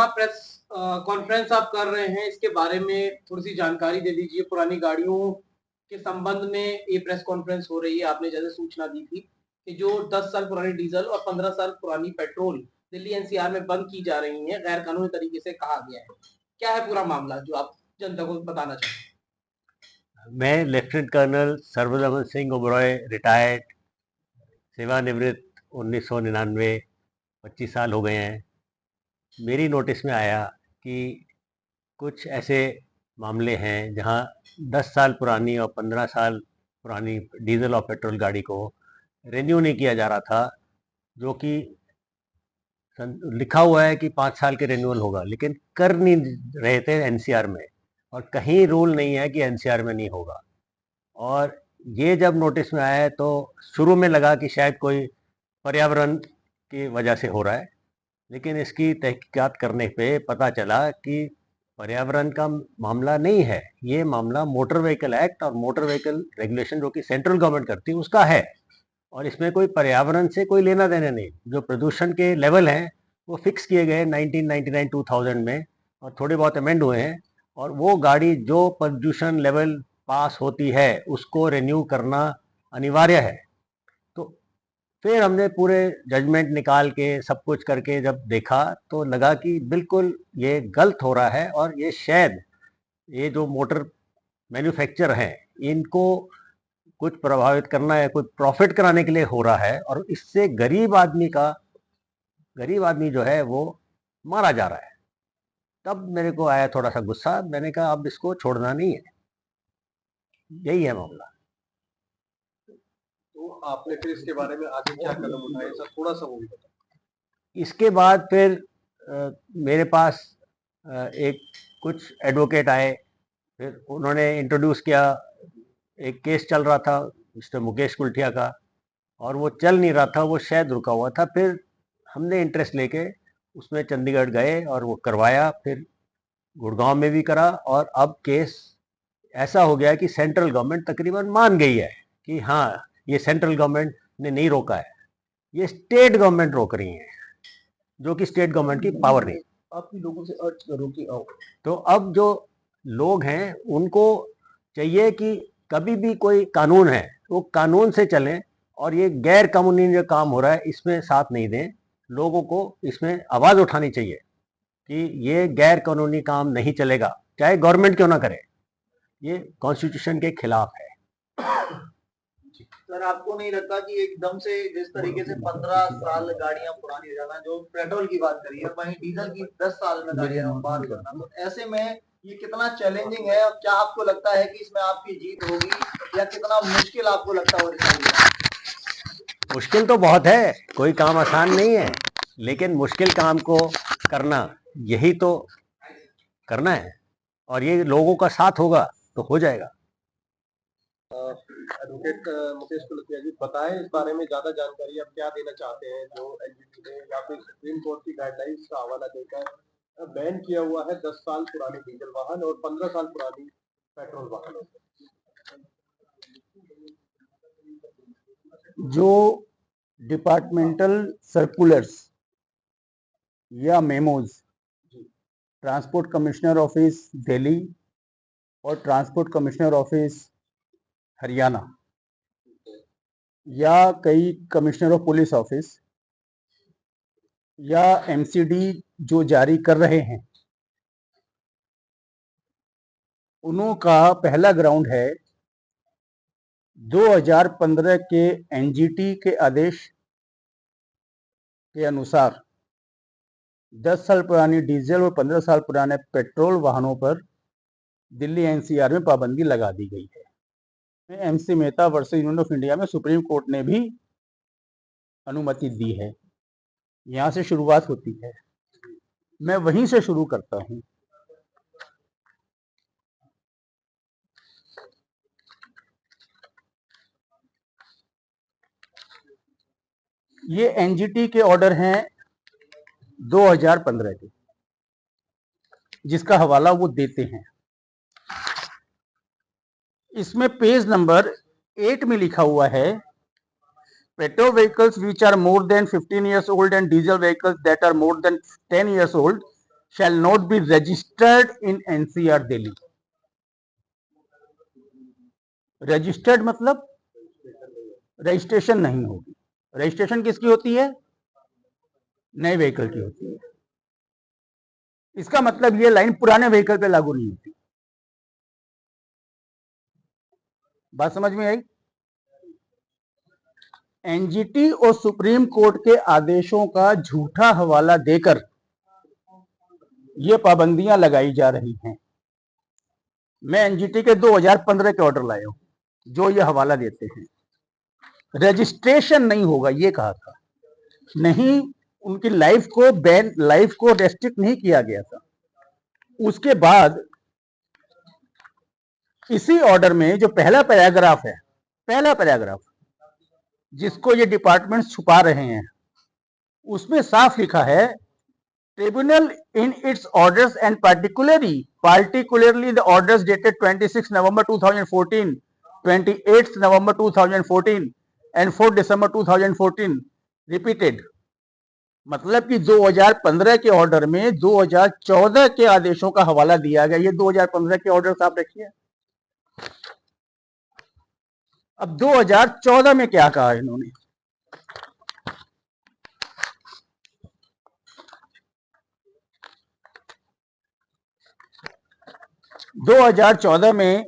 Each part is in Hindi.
प्रेस कॉन्फ्रेंस आप कर रहे हैं, इसके बारे में थोड़ी सी जानकारी दे दीजिए। पुरानी गाड़ियों के संबंध में ये प्रेस कॉन्फ्रेंस हो रही है। आपने जैसे सूचना दी थी कि जो 10 साल पुरानी डीजल और 15 साल पुरानी पेट्रोल दिल्ली एनसीआर में बंद की जा रही है, गैर कानूनी तरीके से कहा गया है। क्या है पूरा मामला जो आप जनता को बताना चाहते हैं? मैं lieutenant colonel Sarvadaman Singh Oberoi, retired, सेवानिवृत्त 1999, 25 साल हो गए हैं। मेरी नोटिस में आया कि कुछ ऐसे मामले हैं जहां 10 साल पुरानी और 15 साल पुरानी डीजल और पेट्रोल गाड़ी को रिन्यू नहीं किया जा रहा था, जो कि लिखा हुआ है कि 5 साल के रिन्यूअल होगा, लेकिन कर नहीं रहे थे एनसीआर में, और कहीं रूल नहीं है कि एनसीआर में नहीं होगा। और ये जब नोटिस में आया है तो शुरू में लगा कि शायद कोई पर्यावरण की वजह से हो रहा है, लेकिन इसकी तहकीकात करने पे पता चला कि पर्यावरण का मामला नहीं है, ये मामला मोटर व्हीकल एक्ट और मोटर व्हीकल रेगुलेशन जो कि सेंट्रल गवर्नमेंट करती है उसका है, और इसमें कोई पर्यावरण से कोई लेना देना नहीं। जो प्रदूषण के लेवल हैं वो फिक्स किए गए 1999-2000 में, और थोड़े बहुत अमेंड हुए हैं, और वो गाड़ी जो प्रदूषण लेवल पास होती है उसको रिन्यू करना अनिवार्य है। तो फिर हमने पूरे जजमेंट निकाल के सब कुछ करके जब देखा तो लगा कि बिल्कुल ये गलत हो रहा है, और ये शायद ये जो मोटर मैन्युफैक्चर हैं इनको कुछ प्रभावित करना है, कुछ प्रॉफिट कराने के लिए हो रहा है, और इससे गरीब आदमी जो है वो मारा जा रहा है। तब मेरे को आया थोड़ा सा गुस्सा, मैंने कहा अब इसको छोड़ना नहीं है, यही है मामला। तो आपने फिर इसके बारे में आगे क्या कदम उठाए, सर थोड़ा सा वो भी बताएं। इसके बाद फिर मेरे पास एक कुछ एडवोकेट आए, फिर उन्होंने इंट्रोड्यूस किया। एक केस चल रहा था मिस्टर मुकेश कुल्ठिया का, और वो चल नहीं रहा था, वो शायद रुका हुआ था। फिर हमने इंटरेस्ट लेके उसमें चंडीगढ़ गए और वो करवाया, फिर गुड़गांव में भी करा, और अब केस ऐसा हो गया कि सेंट्रल गवर्नमेंट तकरीबन मान गई है कि हाँ ये सेंट्रल गवर्नमेंट ने नहीं रोका है, ये स्टेट गवर्नमेंट रोक रही है, जो कि स्टेट गवर्नमेंट की पावर नहीं। आप भी लोगों से अर्ज करो कि आओ। तो अब जो लोग हैं उनको चाहिए कि कभी भी कोई कानून है वो कानून से चलें, और ये गैर कानूनी जो काम हो रहा है इसमें साथ नहीं दें। लोगों को इसमें आवाज़ उठानी चाहिए कि ये गैर कानूनी काम नहीं चलेगा, चाहे गवर्नमेंट क्यों ना करे, ये कॉन्स्टिट्यूशन के खिलाफ है। सर आपको नहीं लगता कि एकदम से जिस तरीके से 15 साल गाड़ियां पुरानी हो जाना, जो पेट्रोल की बात करी है, वहीं डीजल की 10 साल में गाड़ियां बात करना, तो ऐसे में ये कितना चैलेंजिंग है? और क्या आपको लगता है कि इसमें आपकी जीत होगी, या कितना मुश्किल आपको लगता है? मुश्किल तो बहुत है, कोई काम आसान नहीं है, लेकिन मुश्किल काम को करना यही तो करना है, और ये लोगों का साथ होगा तो हो जाएगा। एडवोकेट मुकेश कुल्ठिया जी, बताएं इस बारे में ज्यादा जानकारी आप क्या देना चाहते हैं, जो एनजीटी ने या फिर सुप्रीम कोर्ट की गाइडलाइंस का हवाला देकर बैन किया हुआ है 10 साल पुराने डीजल वाहन और 15 साल पुरानी पेट्रोल वाहनों। जो डिपार्टमेंटल सर्कुलर्स या memos transport commissioner office Delhi और ट्रांसपोर्ट कमिश्नर ऑफिस हरियाणा या कई कमिश्नर ऑफ पुलिस ऑफिस या एमसीडी जो जारी कर रहे हैं, उन्हों का पहला ग्राउंड है 2015 के एनजीटी के आदेश के अनुसार 10 साल पुरानी डीजल और 15 साल पुराने पेट्रोल वाहनों पर दिल्ली एनसीआर में पाबंदी लगा दी गई है। MC Mehta versus Union of India में सुप्रीम कोर्ट ने भी अनुमति दी है। यहाँ से शुरुआत होती है, मैं वहीं से शुरू करता हूँ। ये एनजीटी के ऑर्डर हैं 2015 के, जिसका हवाला वो देते हैं। इसमें पेज नंबर 8 में लिखा हुआ है, petrol vehicles which are more than 15 years old and diesel vehicles that are more than 10 years old shall not be registered in NCR Delhi. Registered मतलब रजिस्ट्रेशन नहीं होगी। रजिस्ट्रेशन किसकी होती है? नए व्हीकल की होती है। इसका मतलब ये लाइन पुराने व्हीकल पे लागू नहीं होती। बात समझ में आई? एनजीटी और सुप्रीम कोर्ट के आदेशों का झूठा हवाला देकर ये पाबंदियां लगाई जा रही हैं। मैं एनजीटी के 2015 के ऑर्डर लाया हूं जो ये हवाला देते हैं। रजिस्ट्रेशन नहीं होगा ये कहा था, नहीं उनकी लाइफ को रेस्ट्रिक्ट नहीं किया गया था। उसके बाद इसी ऑर्डर में जो पहला पैराग्राफ है, पहला पैराग्राफ जिसको ये डिपार्टमेंट छुपा रहे हैं, उसमें साफ लिखा है tribunal in its orders and particularly the orders dated 26 November 2014, 28 November 2014 and 4 December 2014 repeated. मतलब कि 2015 के ऑर्डर में 2014 के आदेशों का हवाला दिया गया। ये 2015 के ऑर्डर आप रखिए। अब 2014 में क्या कहा इन्होंने? दो 2014 में,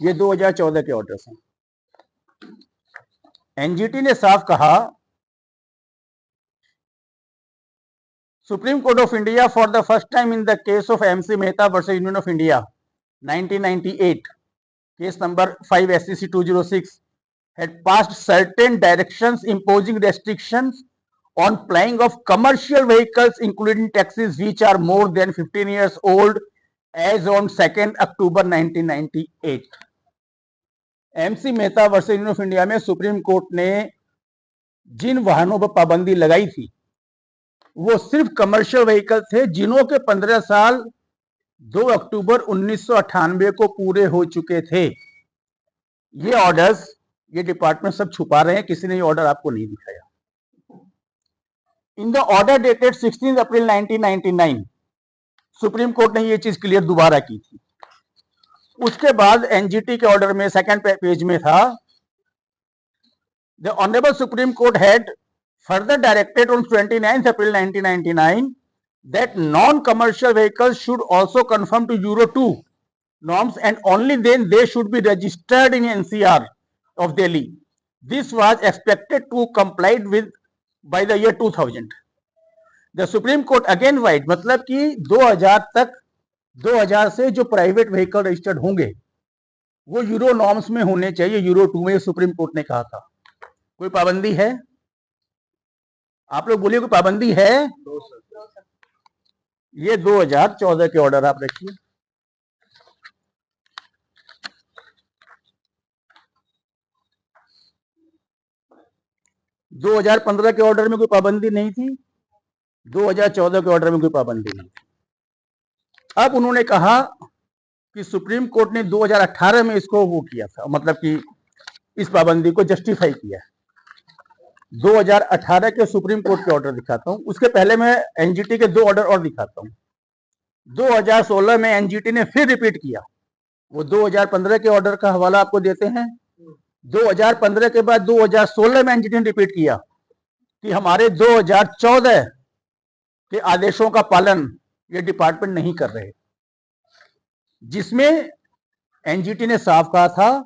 ये 2014 के ऑर्डर्स हैं। एनजीटी ने साफ कहा supreme court of India for the first time in the case of MC Mehta versus Union of India 1998 case number 5 SCC 206 had passed certain directions imposing restrictions on flying of commercial vehicles including taxis which are more than 15 years old as on 2nd October 1998। MC Mehta versus Union of India में सुप्रीम कोर्ट ने जिन वाहनों पर पाबंदी लगाई थी वो सिर्फ कमर्शियल व्हीकल थे जिन्हों के 15 साल 2 अक्टूबर 1998 को पूरे हो चुके थे। ये ऑर्डर्स ये डिपार्टमेंट सब छुपा रहे हैं, किसी ने ये ऑर्डर आपको नहीं दिखाया। In the order dated 16 April 1999 supreme court ने ये चीज क्लियर दोबारा की थी। उसके बाद एनजीटी के ऑर्डर में सेकंड पेज में था the honourable supreme court had further directed on 29th April 1999 that non-commercial vehicles should also conform to Euro 2 norms and only then they should be registered in NCR of Delhi. This was expected to complied with by the year 2000. The Supreme Court again right, मतलब कि 2000 तक 2000 से जो प्राइवेट व्हीकल रजिस्टर्ड होंगे वो यूरो नॉर्म्स में होने चाहिए, यूरो 2 में सुप्रीम कोर्ट ने कहा था। कोई पाबंदी है? आप लोग बोलिए कोई पाबंदी है? ये 2014 के ऑर्डर आप रखिए। दो 2015 के ऑर्डर में कोई पाबंदी नहीं थी, 2014 के ऑर्डर में कोई पाबंदी नहीं थी। अब उन्होंने कहा कि सुप्रीम कोर्ट ने 2018 में इसको वो किया था, मतलब कि इस पाबंदी को जस्टिफाई किया। 2018 के सुप्रीम कोर्ट के ऑर्डर दिखाता हूं, उसके पहले मैं एनजीटी के 2 ऑर्डर और दिखाता हूं। 2016 में एनजीटी ने फिर रिपीट किया, वो 2015 के ऑर्डर का हवाला आपको देते हैं। 2015 के बाद 2016 में एनजीटी ने रिपीट किया कि हमारे 2014 के आदेशों का पालन ये डिपार्टमेंट नहीं कर रहे, जिसमें एनजीटी ने साफ कहा था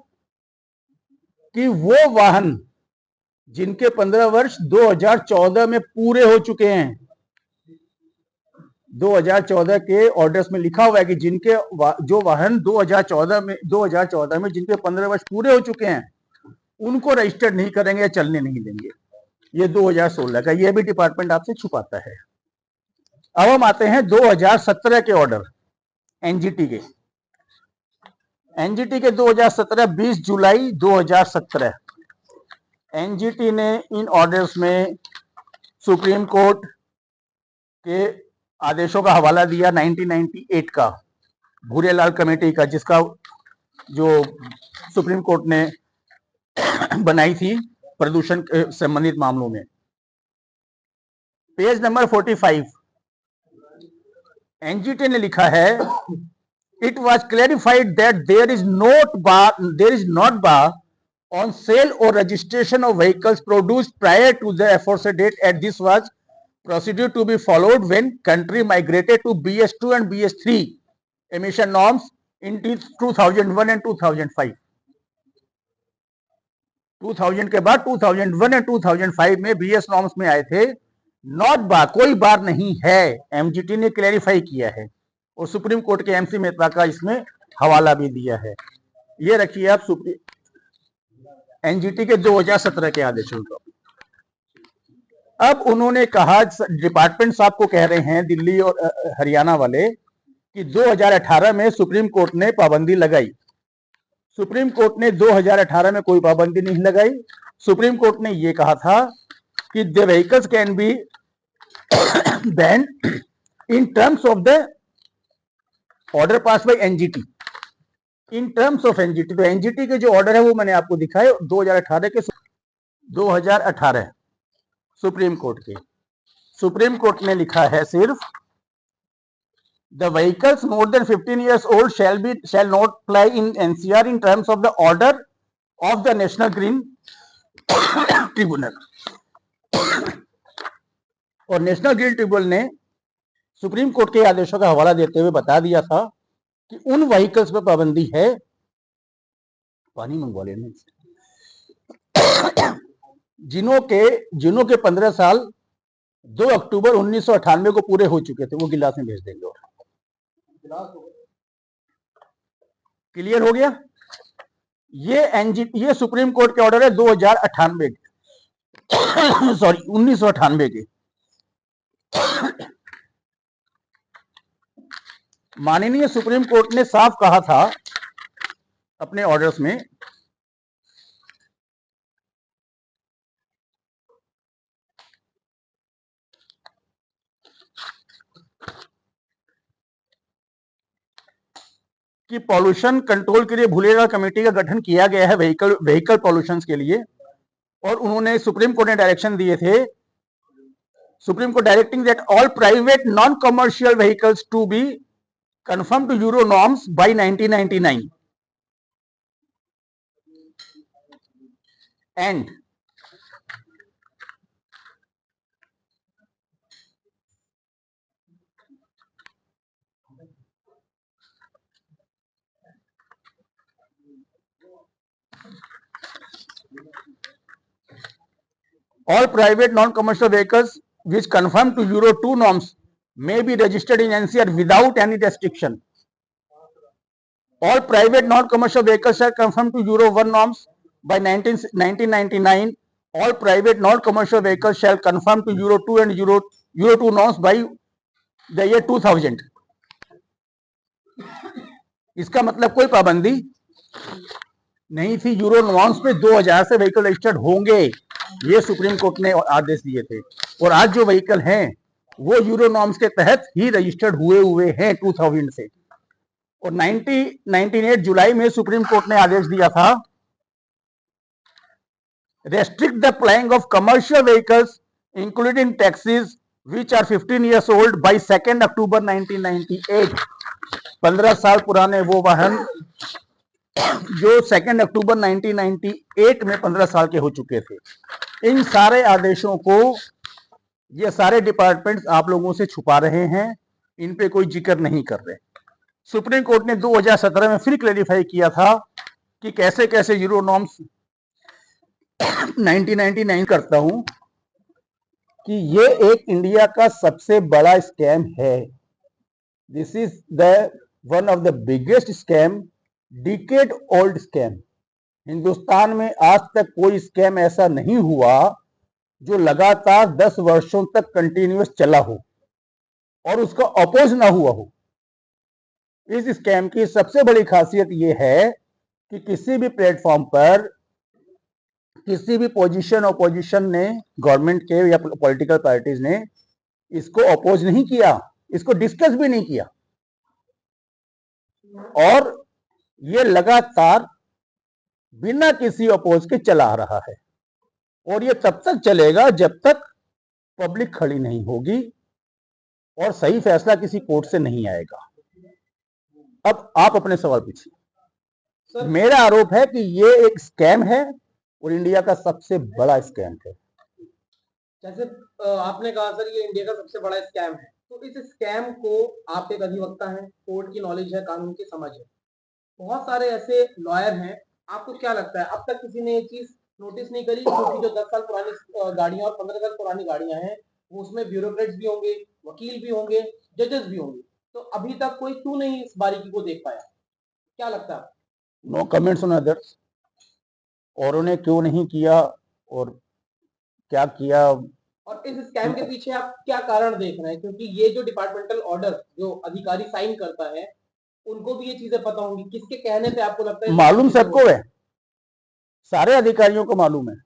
कि वो वाहन जिनके 15 वर्ष 2014 में पूरे हो चुके हैं, 2014 के ऑर्डर्स में लिखा हुआ है कि जिनके जो वाहन 2014 में जिनके 15 वर्ष पूरे हो चुके हैं उनको रजिस्टर्ड नहीं करेंगे या चलने नहीं देंगे। ये 2016 का, ये भी डिपार्टमेंट आपसे छुपाता है। अब हम आते हैं 2017 के ऑर्डर एनजीटी के। एनजीटी के 2017 20 जुलाई 2017 एनजीटी ने इन ऑर्डर्स में सुप्रीम कोर्ट के आदेशों का हवाला दिया 1998 का भूरेलाल कमेटी का, जिसका जो सुप्रीम कोर्ट ने बनाई थी प्रदूषण के संबंधित मामलों में। पेज नंबर 45 एनजीटी ने लिखा है, it was clarified that there is not bar on sale or registration of vehicles produced prior to the aforesaid date, and this was procedure to be followed when country migrated to BS2 and BS3 emission norms in 2001 and 2005. 2000 के बाद 2001 एंड 2005 में बीएस नॉर्म्स में आए थे। नॉट बार, कोई बार नहीं है, एमजीटी ने क्लैरिफाई किया है और सुप्रीम कोर्ट के एमसी मेहता का इसमें हवाला भी दिया है। ये रखिए आप एनजीटी के 2017 के आदेशों को। अब उन्होंने कहा, डिपार्टमेंट साहब को कह रहे हैं दिल्ली और हरियाणा वाले कि 2018 में सुप्रीम कोर्ट ने पाबंदी लगाई। सुप्रीम कोर्ट ने 2018 में कोई पाबंदी नहीं लगाई। सुप्रीम कोर्ट ने यह कहा था कि the vehicles can be ban in terms of the order pass by NGT, in terms of NGT. तो एनजीटी के जो ऑर्डर है वो मैंने आपको दिखाए 2018 के, 2018 सुप्रीम कोर्ट के। सुप्रीम कोर्ट ने लिखा है सिर्फ the vehicles more than 15 years old shall not apply in NCR in terms of the order of the National Green Tribunal। और नेशनल ग्रीन ट्रिब्यूनल ने सुप्रीम कोर्ट के आदेशों का हवाला देते हुए बता दिया था कि उन व्हीकल्स पर पाबंदी है, पानी मंगवा लेने, जिनों के 15 साल 2 अक्टूबर 1998 को पूरे हो चुके थे। वो गिलास में भेज देंगे। और क्लियर हो गया? ये सुप्रीम कोर्ट के ऑर्डर है 2098 सॉरी 1998 के। माननीय सुप्रीम कोर्ट ने साफ कहा था अपने ऑर्डर्स में कि पॉल्यूशन कंट्रोल के लिए भूलेगा कमेटी का गठन किया गया है व्हीकल पॉल्यूशन के लिए। और उन्होंने सुप्रीम कोर्ट ने डायरेक्शन दिए थे, Supreme Court directing that all private non commercial vehicles to be conform to Euro norms by 1999 and all private non-commercial vehicles which conform to Euro 2 norms may be registered in NCR without any restriction. All private non-commercial vehicles shall conform to Euro 1 norms by 1999. All private non-commercial vehicles shall conform to Euro 2 and Euro 2 norms by the year 2000. इसका मतलब कोई पाबंदी नहीं थी। यूरो नॉर्म्स पे 2000 से व्हीकल रजिस्टर्ड होंगे, ये सुप्रीम कोर्ट ने आदेश दिए थे। और आज जो व्हीकल हैं वो यूरो नॉर्म्स के तहत ही रजिस्टर्ड हुए हैं 2000 से। और 1998 जुलाई में सुप्रीम कोर्ट ने आदेश दिया था, restrict the flying of commercial vehicles including taxis which are 15 years old बाय 2 अक्टूबर 1998। 15 साल पुराने वो वाहन जो 2 अक्टूबर 1998 में 15 साल के हो चुके थे। इन सारे आदेशों को ये सारे डिपार्टमेंट्स आप लोगों से छुपा रहे हैं, इन पे कोई जिक्र नहीं कर रहे। सुप्रीम कोर्ट ने 2017 में फिर क्लैरिफाई किया था कि कैसे कैसे यूरो नॉर्म्स 1999 करता हूं कि ये एक इंडिया का सबसे बड़ा स्कैम है। This is the one of the biggest scam, decade old scam. Hindustan में आज तक कोई स्कैम ऐसा नहीं हुआ जो लगातार 10 वर्षों तक कंटिन्यूअस चला हो और उसका अपोज ना हुआ हो। इस स्कैम की सबसे बड़ी खासियत यह है कि किसी भी प्लेटफॉर्म पर किसी भी ओपोजिशन ने, गवर्नमेंट के या पॉलिटिकल पार्टीज ने इसको अपोज नहीं किया, इसको डिस्कस भी नहीं किया। और ये लगातार बिना किसी अपोज के चला आ रहा है और ये तब तक चलेगा जब तक पब्लिक खड़ी नहीं होगी। और सही फैसला किसी कोर्ट से नहीं आएगा। अब आप अपने सवाल पूछिए। सर मेरा आरोप है कि ये एक स्कैम है और इंडिया का सबसे बड़ा स्कैम है। जैसे आपने कहा सर ये इंडिया का सबसे बड़ा स्कैम है, तो इस स्कैम को आप एक अधिवक्ता हैं, कोर्ट की नॉलेज है, कानून की समझ है, बहुत सारे ऐसे लॉयर हैं, आपको क्या लगता है अब तक किसी ने ये चीज नोटिस नहीं करी, क्योंकि जो 10 साल पुरानी गाड़ियां और 15 साल पुरानी गाड़ियां हैं वो उसमें ब्यूरोक्रेट्स भी होंगे, वकील भी होंगे, जजेस भी होंगे, तो अभी तक कोई क्यों नहीं इस बारीकी को देख पाया, क्या लगता है? No comments on others. औरों ने क्यों नहीं किया और क्या किया। और इस स्कैम के पीछे आप क्या कारण देख रहे हैं, क्योंकि ये जो डिपार्टमेंटल ऑर्डर जो अधिकारी साइन करता है उनको भी ये चीजें पता होंगी, किसके कहने पे आपको लगता है मालूम सबको है, सारे अधिकारियों को मालूम है।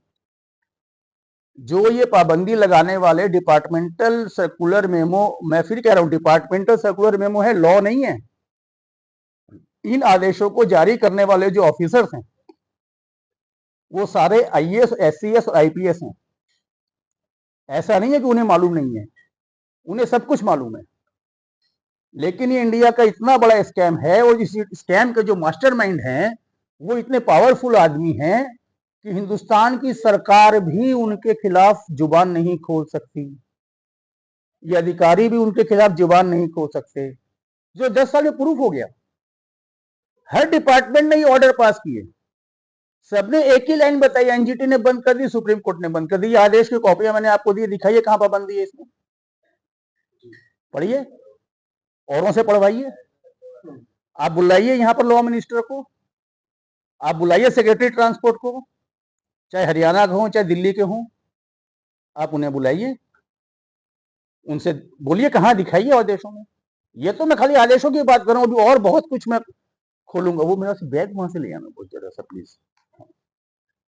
जो ये पाबंदी लगाने वाले डिपार्टमेंटल सर्कुलर मेमो, मैं फिर कह रहा हूं डिपार्टमेंटल सर्कुलर मेमो है, लॉ नहीं है। इन आदेशों को जारी करने वाले जो ऑफिसर्स हैं वो सारे आईएएस, एससीएस और आईपीएस हैं। ऐसा नहीं है कि उन्हें मालूम नहीं है, उन्हें सब कुछ मालूम है। लेकिन ये इंडिया का इतना बड़ा स्कैम है और इस स्कैम के जो मास्टरमाइंड हैं वो इतने पावरफुल आदमी हैं कि हिंदुस्तान की सरकार भी उनके खिलाफ जुबान नहीं खोल सकती, ये अधिकारी भी उनके खिलाफ जुबान नहीं खोल सकते, जो 10 साल में प्रूफ हो गया। हर डिपार्टमेंट ने ये ऑर्डर पास किए, सबने एक ही लाइन बताई, एनजीटी ने बंद कर दी, सुप्रीम कोर्ट ने बंद कर दी। आदेश की कॉपियां मैंने आपको दी, दिखाइए कहां पाबंदी है इसमें, पढ़िए, औरों से पढ़वाइए। आप बुलाइए यहां पर लॉ मिनिस्टर को, आप बुलाइए सेक्रेटरी ट्रांसपोर्ट को, चाहे हरियाणा के हों चाहे दिल्ली के हों, आप उन्हें बुलाइए, उनसे बोलिए कहां दिखाइए आदेशों में। ये तो मैं खाली आदेशों की बात कर रहा हूं, अभी और बहुत कुछ मैं खोलूंगा। वो मेरा बैग वहां से ले आना बहुत जरा सा प्लीज।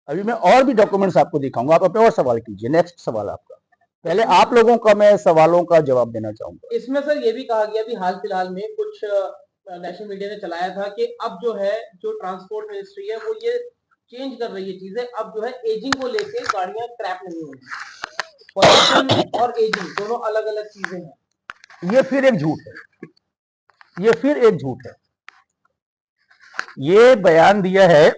अभी मैं और भी डॉक्यूमेंट्स आपको दिखाऊंगा, आप अपने और सवाल कीजिए। नेक्स्ट सवाल आपका, पहले आप लोगों का मैं सवालों का जवाब देना चाहूंगा। इसमें सर ये भी कहा गया भी हाल फिलहाल में कुछ नेशनल मीडिया ने चलाया था कि अब जो है जो ट्रांसपोर्ट मिनिस्ट्री है वो ये चेंज कर रही है चीजें, अब जो है एजिंग को लेके गाड़ियां क्रैप नहीं होंगी, पॉल्यूशन और एजिंग दोनों अलग अलग चीजें हैं। ये फिर एक झूठ है, ये फिर एक झूठ है। ये बयान दिया है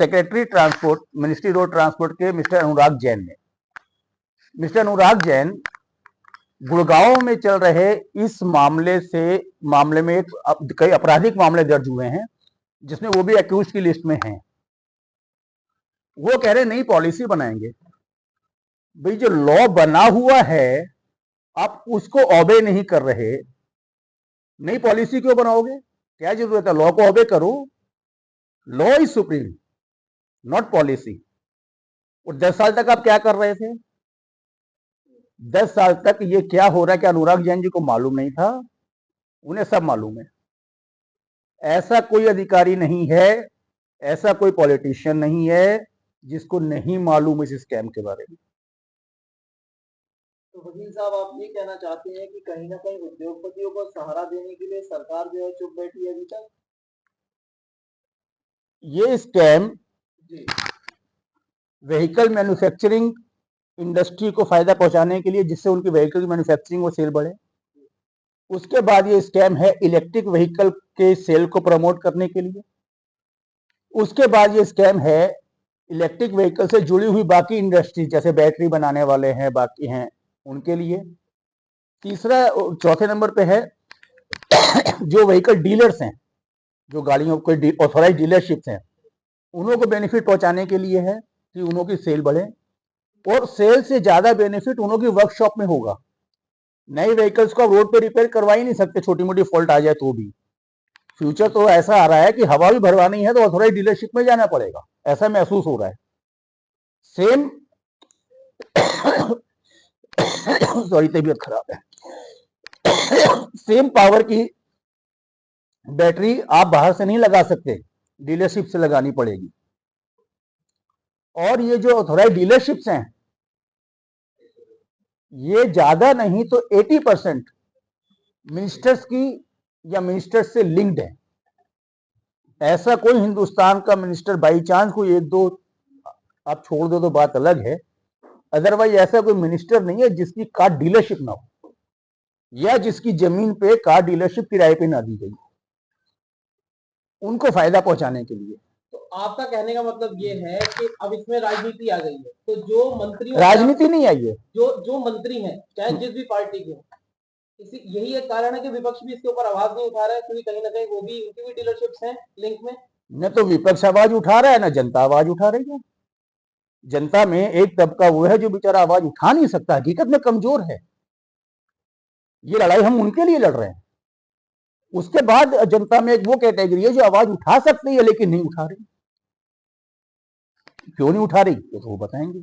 secretary transport, ministry road transport के मिस्टर अनुराग जैन ने। मिस्टर अनुराग जैन गुड़गांव में चल रहे इस मामले में कई आपराधिक मामले दर्ज हुए हैं जिसमें वो भी एक्यूज की लिस्ट में हैं। वो कह रहे नई पॉलिसी बनाएंगे। भाई जो लॉ बना हुआ है आप उसको ऑबे नहीं कर रहे, नई पॉलिसी क्यों बनाओगे, क्या जरूरत है? लॉ को ऑबे करो, law is supreme not policy. और 10 साल तक आप क्या कर रहे थे? 10 साल तक ये क्या हो रहा है, क्या अनुराग जैन जी को मालूम नहीं था? उन्हें सब मालूम है। ऐसा कोई अधिकारी नहीं है, ऐसा कोई पॉलिटिशियन नहीं है जिसको नहीं मालूम इस स्कैम के बारे में। तो वकील साहब आप ये कहना चाहते हैं कि कहीं ना कहीं उद्योगपतियों को सहारा देने के लिए सरकार जो है चुप बैठी है अभी तक? ये स्कैम जी व्हीकल मैन्युफैक्चरिंग इंडस्ट्री को फायदा पहुंचाने के लिए, जिससे उनकी व्हीकल की मैन्युफैक्चरिंग और सेल बढ़े। उसके बाद ये स्कैम है इलेक्ट्रिक व्हीकल के सेल को प्रमोट करने के लिए। उसके बाद ये स्कैम है इलेक्ट्रिक व्हीकल से जुड़ी हुई बाकी इंडस्ट्री, जैसे बैटरी बनाने वाले हैं, बाकी हैं, उनके लिए। तीसरा, चौथे नंबर पे है जो व्हीकल डीलर्स हैं, जो गाड़ियों के ऑथोराइज डीलरशिप्स हैं, उन्हों को बेनिफिट पहुंचाने के लिए है कि उन्हों की सेल बढ़े। और सेल से ज्यादा बेनिफिट उन्हों की वर्कशॉप में होगा। नए व्हीकल्स को आप रोड पे रिपेयर करवा ही नहीं सकते, छोटी मोटी फॉल्ट आ जाए तो भी। फ्यूचर तो ऐसा आ रहा है कि हवा भी भरवानी है तो ऑथोराइज डीलरशिप में जाना पड़ेगा, ऐसा महसूस हो रहा है। सेम सॉरी तबीयत खराब है। सेम पावर की बैटरी आप बाहर से नहीं लगा सकते, डीलरशिप से लगानी पड़ेगी। और ये जो ऑथोराइज डीलरशिप्स हैं ये ज्यादा नहीं तो 80% मिनिस्टर्स की या मिनिस्टर्स से लिंक्ड है। ऐसा कोई हिंदुस्तान का मिनिस्टर, बाई चांस कोई एक दो आप छोड़ दो तो बात अलग है, अदरवाइज ऐसा कोई मिनिस्टर नहीं है जिसकी कार डीलरशिप ना हो। या जिसकी जमीन पे कार डीलरशिप किराए पे ना दी गई, उनको फायदा पहुंचाने के लिए। तो आपका कहने का मतलब ये है कि अब इसमें राजनीति आ गई है, तो जो मंत्री राजनीति नहीं आई है, जो मंत्री हैं चाहे जिस भी पार्टी के, इसी यही एक कारण है कि विपक्ष भी इसके ऊपर आवाज नहीं उठा रहा है, क्योंकि कहीं ना कहीं वो भी, उनकी भी डीलरशिप्स हैं लिंक में। न तो विपक्ष आवाज उठा रहा है, न जनता आवाज उठा रही है। जनता में एक तबका वो है जो बेचारा आवाज उठा नहीं सकता, हकीकत में कमजोर है। ये लड़ाई हम उनके लिए लड़ रहे हैं। उसके बाद जनता में एक वो कैटेगरी है जो आवाज उठा सकती है लेकिन नहीं उठा रही। क्यों नहीं उठा रही ये तो वो बताएंगे।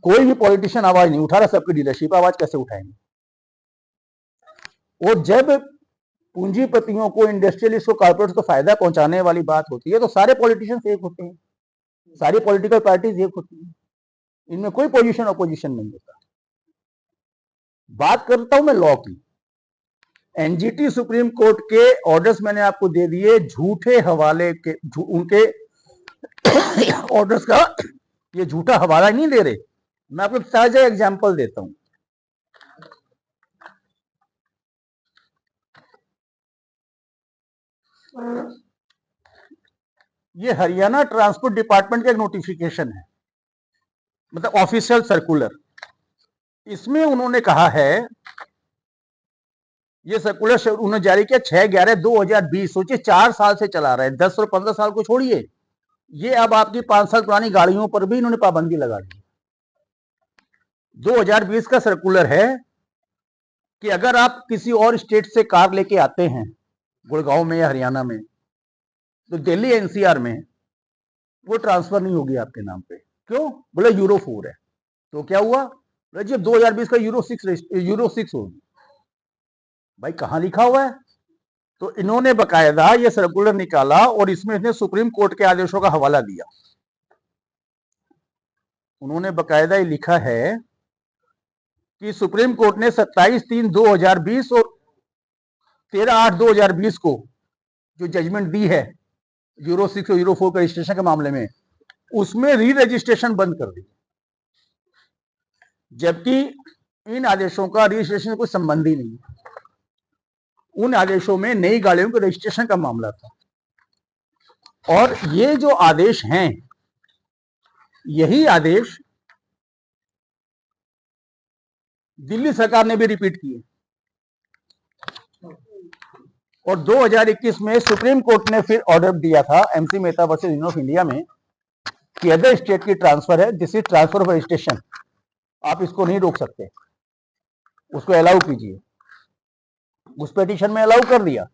कोई भी पॉलिटिशियन आवाज नहीं उठा रहा, सबकी डीलरशिप आवाज कैसे उठाएंगे? और जब पूंजीपतियों को, इंडस्ट्रियलिस्ट को, कॉर्पोरेट्स को फायदा पहुंचाने वाली बात होती है तो सारे पॉलिटिशियंस एक होते हैं, सारी पॉलिटिकल पार्टीज एक होती हैं, इनमें कोई पोजीशन अपोजिशन नहीं होता। बात करता हूं मैं लॉ की। एनजीटी सुप्रीम कोर्ट के ऑर्डर्स मैंने आपको दे दिए, झूठे हवाले के, उनके ऑर्डर्स का ये झूठा हवाला नहीं दे रहे। मैं आपको ताजा एग्जांपल देता हूं। ये हरियाणा ट्रांसपोर्ट डिपार्टमेंट का एक नोटिफिकेशन है, मतलब ऑफिशियल सर्कुलर। इसमें उन्होंने कहा है, ये सर्कुलर उन्होंने जारी किया 6/11/2020। सोचिए 4 साल से चला रहा है, 10 और 15 साल को छोड़िए, ये अब आपकी 5 साल पुरानी गाड़ियों पर भी इन्होंने पाबंदी लगा दी। 2020 का सर्कुलर है कि अगर आप किसी और स्टेट से कार लेके आते हैं, गुड़गांव में या हरियाणा में, तो दिल्ली एनसीआर में वो ट्रांसफर नहीं होगी आपके नाम पे। क्यों? बोले यूरो 4 है। तो क्या हुआ? बोले जी 2020 का यूरो 6 होगी। भाई कहां लिखा हुआ है? तो इन्होंने बकायदा ये सर्कुलर निकाला और इसमें इसने सुप्रीम कोर्ट के आदेशों का हवाला दिया। उन्होंने बकायदा ये लिखा है कि सुप्रीम कोर्ट ने 27/3/2020 और 13/8/2020 को जो जजमेंट दी है यूरो 6 और यूरो 4 का रजिस्ट्रेशन के मामले में, उसमें री रजिस्ट्रेशन बंद कर दी, जबकि इन आदेशों का रजिस्ट्रेशन से कोई संबंध ही नहीं। उन आदेशों में नई गाड़ियों के रजिस्ट्रेशन का मामला था। और ये जो आदेश हैं, यही आदेश दिल्ली सरकार ने भी रिपीट किए। और 2021 में सुप्रीम कोर्ट ने फिर ऑर्डर दिया था MC Mehta versus Union of India में कि अदर स्टेट की ट्रांसफर है, this is transfer of registration, आप इसको नहीं रोक सकते, उसको अलाउ कीजिए। उस पिटीशन में अलाउ कर दिया,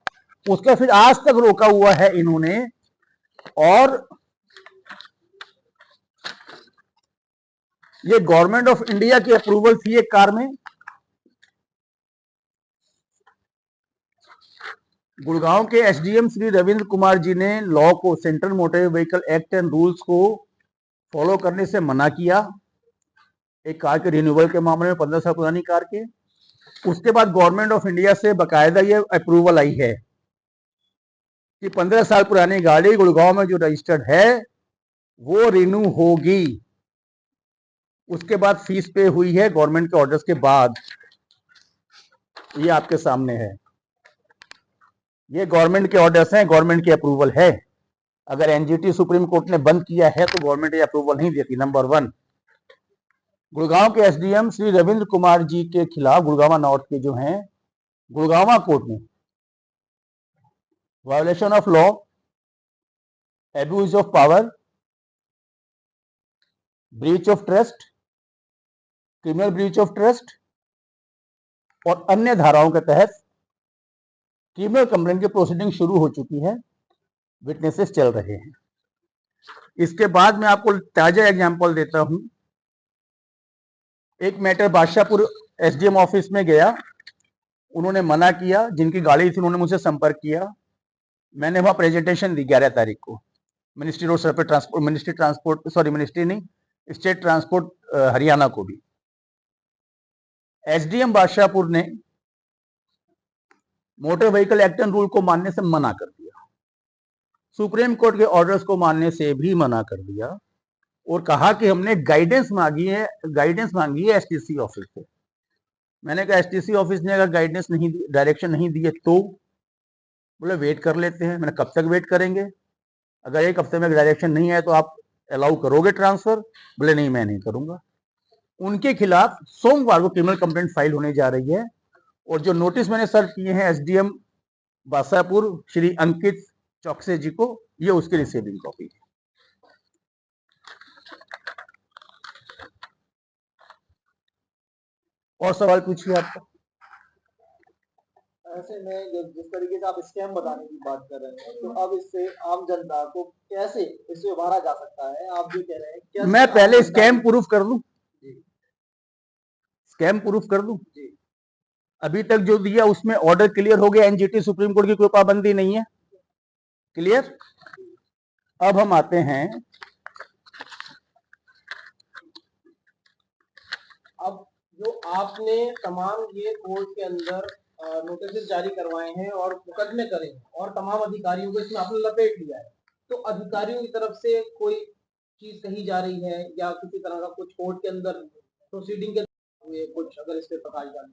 उसका फिर आज तक रोका हुआ है इन्होंने। और ये गवर्नमेंट ऑफ इंडिया की अप्रूवल थी एक कार में। गुड़गांव के एसडीएम श्री रविंद्र कुमार जी ने लॉ को, central motor vehicle act and rules को फॉलो करने से मना किया एक कार के रिन्यूअल के मामले में, 15 साल पुरानी कार के। उसके बाद गवर्नमेंट ऑफ इंडिया से बकायदा ये अप्रूवल आई है कि 15 साल पुरानी गाड़ी गुड़गांव में जो रजिस्टर्ड है वो रिन्यू होगी। उसके बाद फीस पे हुई है गवर्नमेंट के ऑर्डर्स के बाद। ये आपके सामने है, ये गवर्नमेंट के ऑर्डर्स हैं, गवर्नमेंट की अप्रूवल है। अगर एनजीटी सुप्रीम कोर्ट ने बंद किया है तो गवर्नमेंट ये अप्रूवल नहीं देती। नंबर 1, गुड़गांव के एसडीएम श्री रविंद्र कुमार जी के खिलाफ गुड़गांव नॉर्थ के जो हैं, गुड़गांव कोर्ट में violation of law, abuse of power, breach of trust, criminal breach of trust और अन्य धाराओं के तहत क्रिमिनल कंप्लेंट की प्रोसीडिंग शुरू हो चुकी है, विटनेसेस चल रहे हैं। इसके बाद मैं आपको ताजा एग्जांपल देता हूं। एक मैटर बादशाहपुर एसडीएम ऑफिस में गया, उन्होंने मना किया, जिनकी गाड़ी थी उन्होंने मुझसे संपर्क किया, मैंने वहां प्रेजेंटेशन दी 11 तारीख को ministry road surface transport, ministry नहीं, स्टेट ट्रांसपोर्ट हरियाणा को भी। एसडीएम बादशाहपुर ने motor vehicle act and rule को मानने से मना कर दिया, सुप्रीम कोर्ट के ऑर्डर्स को मानने से भी मना कर दिया और कहा कि हमने गाइडेंस मांगी है एसटीसी ऑफिस से। मैंने कहा एसटीसी ऑफिस ने अगर गाइडेंस नहीं दी, डायरेक्शन नहीं दी है तो बोले वेट कर लेते हैं। मैंने कब तक वेट करेंगे, अगर एक हफ्ते में डायरेक्शन नहीं है तो आप अलाउ करोगे ट्रांसफर? बोले नहीं मैं नहीं करूंगा। उनके खिलाफ सोमवार को क्रिमिनल कंप्लेंट फाइल होने जा रही है और जो नोटिस मैंने सर्व किए हैं एसडीएम बासापुर श्री अंकित चौकसे जी को, ये उसकी रिसीविंग कॉपी है। और सवाल पूछिए आपका। ऐसे में जिस तरीके से आप स्कैम बताने की बात कर रहे हैं, तो अब इससे आम जनता को कैसे इससे उबारा जा सकता है? आप जो कह रहे हैं कैसे मैं पहले आम स्कैम जनता प्रूफ कर दूं, जी स्कैम प्रूफ कर दूं। जी अभी तक जो दिया उसमें ऑर्डर क्लियर हो गया, एनजीटी सुप्रीम कोर्ट की कोई पाबंदी नहीं है, क्लियर। अब हम आते हैं, अब जो आपने तमाम ये कोर्ट के अंदर नोटिस जारी करवाए हैं और मुकदमे करे हैं और तमाम अधिकारियों को इसमें आपने लपेट लिया है, तो अधिकारियों की तरफ से कोई चीज कही जा रही है या किसी तरह का कुछ कोर्ट के अंदर प्रोसीडिंग के हुए कुछ, अगर इस पे प्रकाश डालें?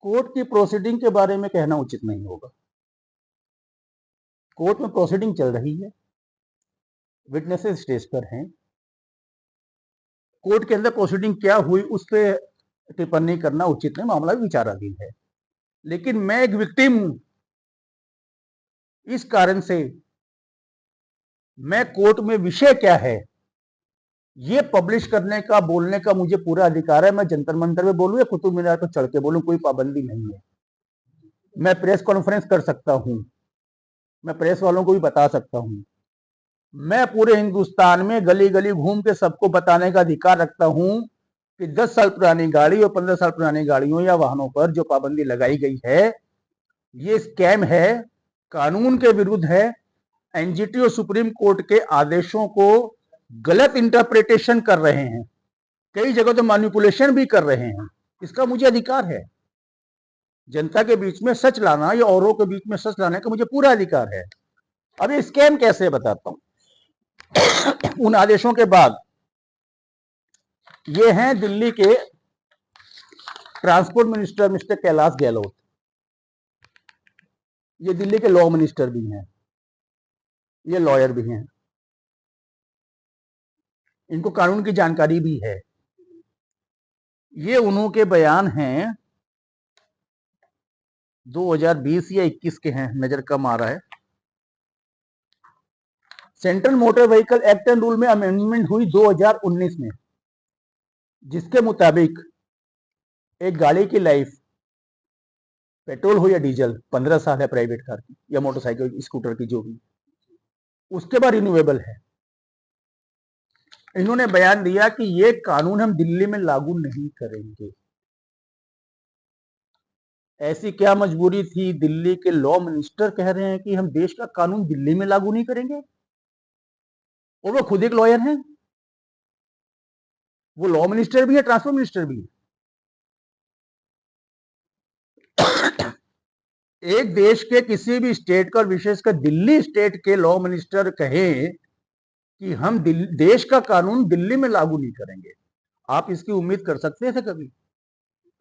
कोर्ट की प्रोसीडिंग के बारे में कहना उचित नहीं होगा। कोर्ट में प्रोसीडिंग चल रही है, विटनेसेस स्टेज पर हैं, कोर्ट के अंदर प्रोसीडिंग क्या हुई उस पर टिप्पणी करना उचित नहीं, मामला विचाराधीन है। लेकिन मैं एक विक्टिम हूं, इस कारण से मैं कोर्ट में विषय क्या है ये पब्लिश करने का, बोलने का मुझे पूरा अधिकार है। मैं जंतर मंतर में बोलूं या कुतुब मीनार पर चढ़ के बोलूं, कोई पाबंदी नहीं है। मैं प्रेस कॉन्फ्रेंस कर सकता हूं, मैं प्रेस वालों को भी बता सकता हूं, मैं पूरे हिंदुस्तान में गली गली घूम के सबको बताने का अधिकार रखता हूं कि 10 साल पुरानी गाड़ी और 15 साल पुरानी गाड़ियों या वाहनों पर जो पाबंदी लगाई गई है ये स्कैम है, कानून के विरुद्ध है, एनजीटी और सुप्रीम कोर्ट के आदेशों को गलत इंटरप्रिटेशन कर रहे हैं, कई जगह तो मैनिपुलेशन भी कर रहे हैं। इसका मुझे अधिकार है, जनता के बीच में सच लाना या औरों के बीच में सच लाने का मुझे पूरा अधिकार है। अब ये स्कैम कैसे बताता हूं। उन आदेशों के बाद ये हैं दिल्ली के transport minister mister Kailash Gehlot, ये दिल्ली के लॉ मिनिस्टर भी हैं, ये लॉयर भी हैं, इनको कानून की जानकारी भी है। ये उन्हों के बयान हैं 2020 या 21 के हैं, नजर कम आ रहा है। Central motor vehicle act and rule में अमेंडमेंट हुई 2019 में, जिसके मुताबिक एक गाड़ी की लाइफ पेट्रोल हो या डीजल 15 साल है, प्राइवेट कार की या मोटरसाइकिल स्कूटर की जो भी, उसके बाद रिन्यूएबल है। इन्होंने बयान दिया कि ये कानून हम दिल्ली में लागू नहीं करेंगे। ऐसी क्या मजबूरी थी, दिल्ली के लॉ मिनिस्टर कह रहे हैं कि हम देश का कानून दिल्ली में लागू नहीं करेंगे, और वो खुद एक लॉयर हैं, वो लॉ मिनिस्टर भी है, ट्रांसपोर्ट मिनिस्टर भी है। एक देश के किसी भी स्टेट का, विशेषकर दिल्ली स्टेट के लॉ मिनिस्टर कहें कि हम देश का कानून दिल्ली में लागू नहीं करेंगे, आप इसकी उम्मीद कर सकते थे? कभी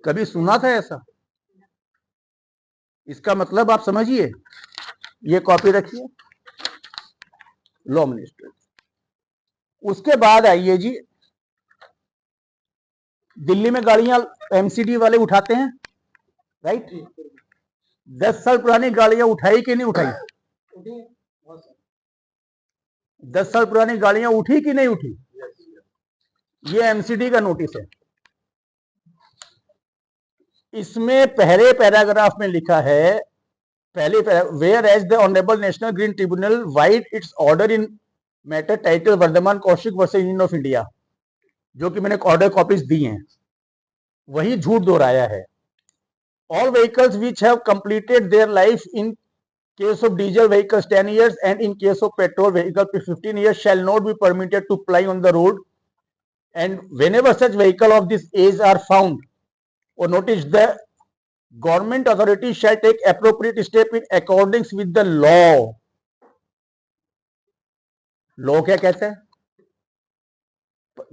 कभी सुना था ऐसा? इसका मतलब आप समझिए, ये कॉपी रखिए, लॉ मिनिस्टर। उसके बाद आइए जी, दिल्ली में गाड़ियां एमसीडी वाले उठाते हैं, राइट? 10 साल पुरानी गाड़ियां उठाई कि नहीं उठाई? 10 साल पुरानी गाड़ियां उठी कि नहीं उठी? ये एमसीडी का नोटिस है। इसमें पहले पैराग्राफ में लिखा है, पहले whereas the honourable National Green Tribunal vide its order in matter title Vardhaman Kaushik versus Union of India, जो कि मैंने ऑर्डर कॉपीज दी हैं, वही झूठ दोहराया है। All vehicles which have completed their life in case of diesel vehicles 10 years and in case of petrol vehicle 15 years shall not be permitted to ply on the road, and whenever such vehicle of this age are found or noticed, the government authority shall take appropriate step in accordance with the law. Law क्या कहता है?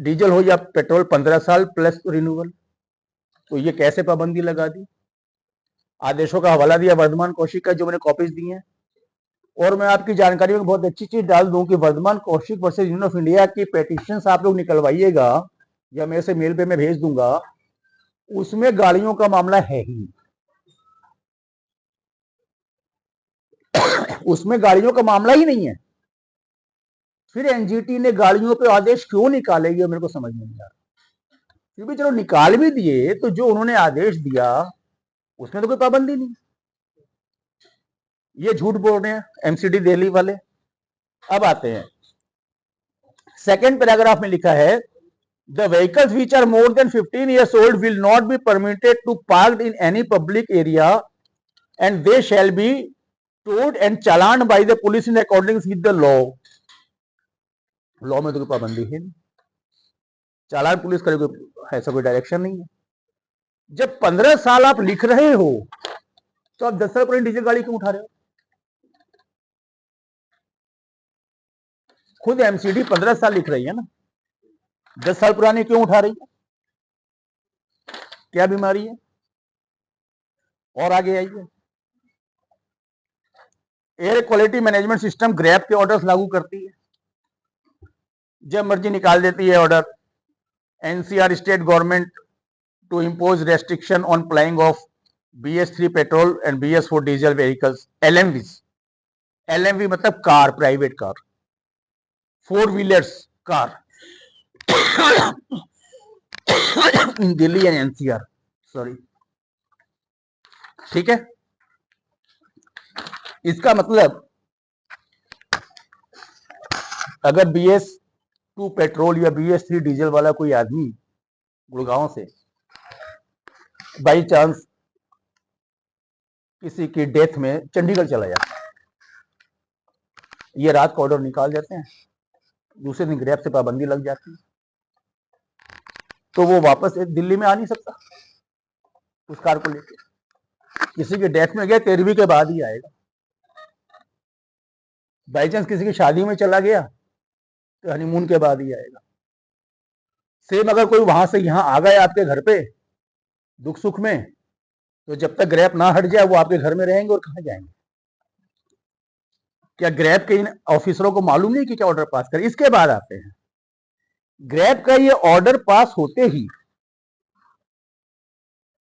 डीजल हो या पेट्रोल 15 साल प्लस रिन्यूअल, तो ये कैसे पाबंदी लगा दी? आदेशों का हवाला दिया वर्धमान कौशिक का, जो मैंने कॉपीज दी हैं। और मैं आपकी जानकारी में बहुत अच्छी चीज डाल दूं कि Vardhaman Kaushik versus Union of India की पेटिशन आप लोग निकलवाइएगा, या मेरे से मेल पे मैं भेज दूंगा, उसमें गाड़ियों का मामला है ही उसमें गाड़ियों का मामला ही नहीं है। फिर एनजीटी ने गाड़ियों पे आदेश क्यों निकाले, ये मेरे को समझ में नहीं आ रहा। फिर भी चलो निकाल भी दिए, तो जो उन्होंने आदेश दिया उसमें तो कोई पाबंदी नहीं। ये झूठ बोल रहे हैं एमसीडी दिल्ली वाले। अब आते हैं सेकेंड पैराग्राफ में लिखा है, the vehicles which are more than 15 years old will not be permitted to parked in any public area and they shall be towed and challaned by the police in accordance with the law. Law में तो कोई पाबंदी है नहीं, चालान पुलिस करे, कोई ऐसा कोई डायरेक्शन नहीं है। जब 15 साल आप लिख रहे हो तो आप 10 साल पुरानी डीजल गाड़ी क्यों उठा रहे हो? खुद एमसीडी 15 साल लिख रही है ना, 10 साल पुरानी क्यों उठा रही है? क्या बीमारी है? और आगे आइए, air quality management system GRAP के ऑर्डर्स लागू करती है, जब मर्जी निकाल देती है order. NCR state government to impose restriction on flying of BS3 petrol and BS4 diesel vehicles, LMVs। LMV मतलब car, private car, 4 wheelers car in Delhi and NCR, sorry, ठीक है। इसका मतलब अगर BS2 पेट्रोल या BS3 डीजल वाला कोई आदमी गुड़गांव से बाई चांस किसी की डेथ में चंडीगढ़ चला जाता है, ये रात को ऑर्डर निकाल देते हैं, दूसरे दिन ग्रैब से पाबंदी लग जाती है, तो वो वापस दिल्ली में आ नहीं सकता उस कार को लेकर। किसी की डेथ में गया 13वीं के बाद ही आएगा। बाई चांस किसी की शादी में चला गया तो हनीमून के बाद ही आएगा। सेम अगर कोई वहां से यहां आ गया आपके घर पे दुख सुख में, तो जब तक ग्रैब ना हट जाए वो आपके घर में रहेंगे और कहां जाएंगे? क्या ग्रैब के इन ऑफिसरों को मालूम नहीं कि क्या ऑर्डर पास करें? इसके बाद आते हैं, ग्रैब का ये ऑर्डर पास होते ही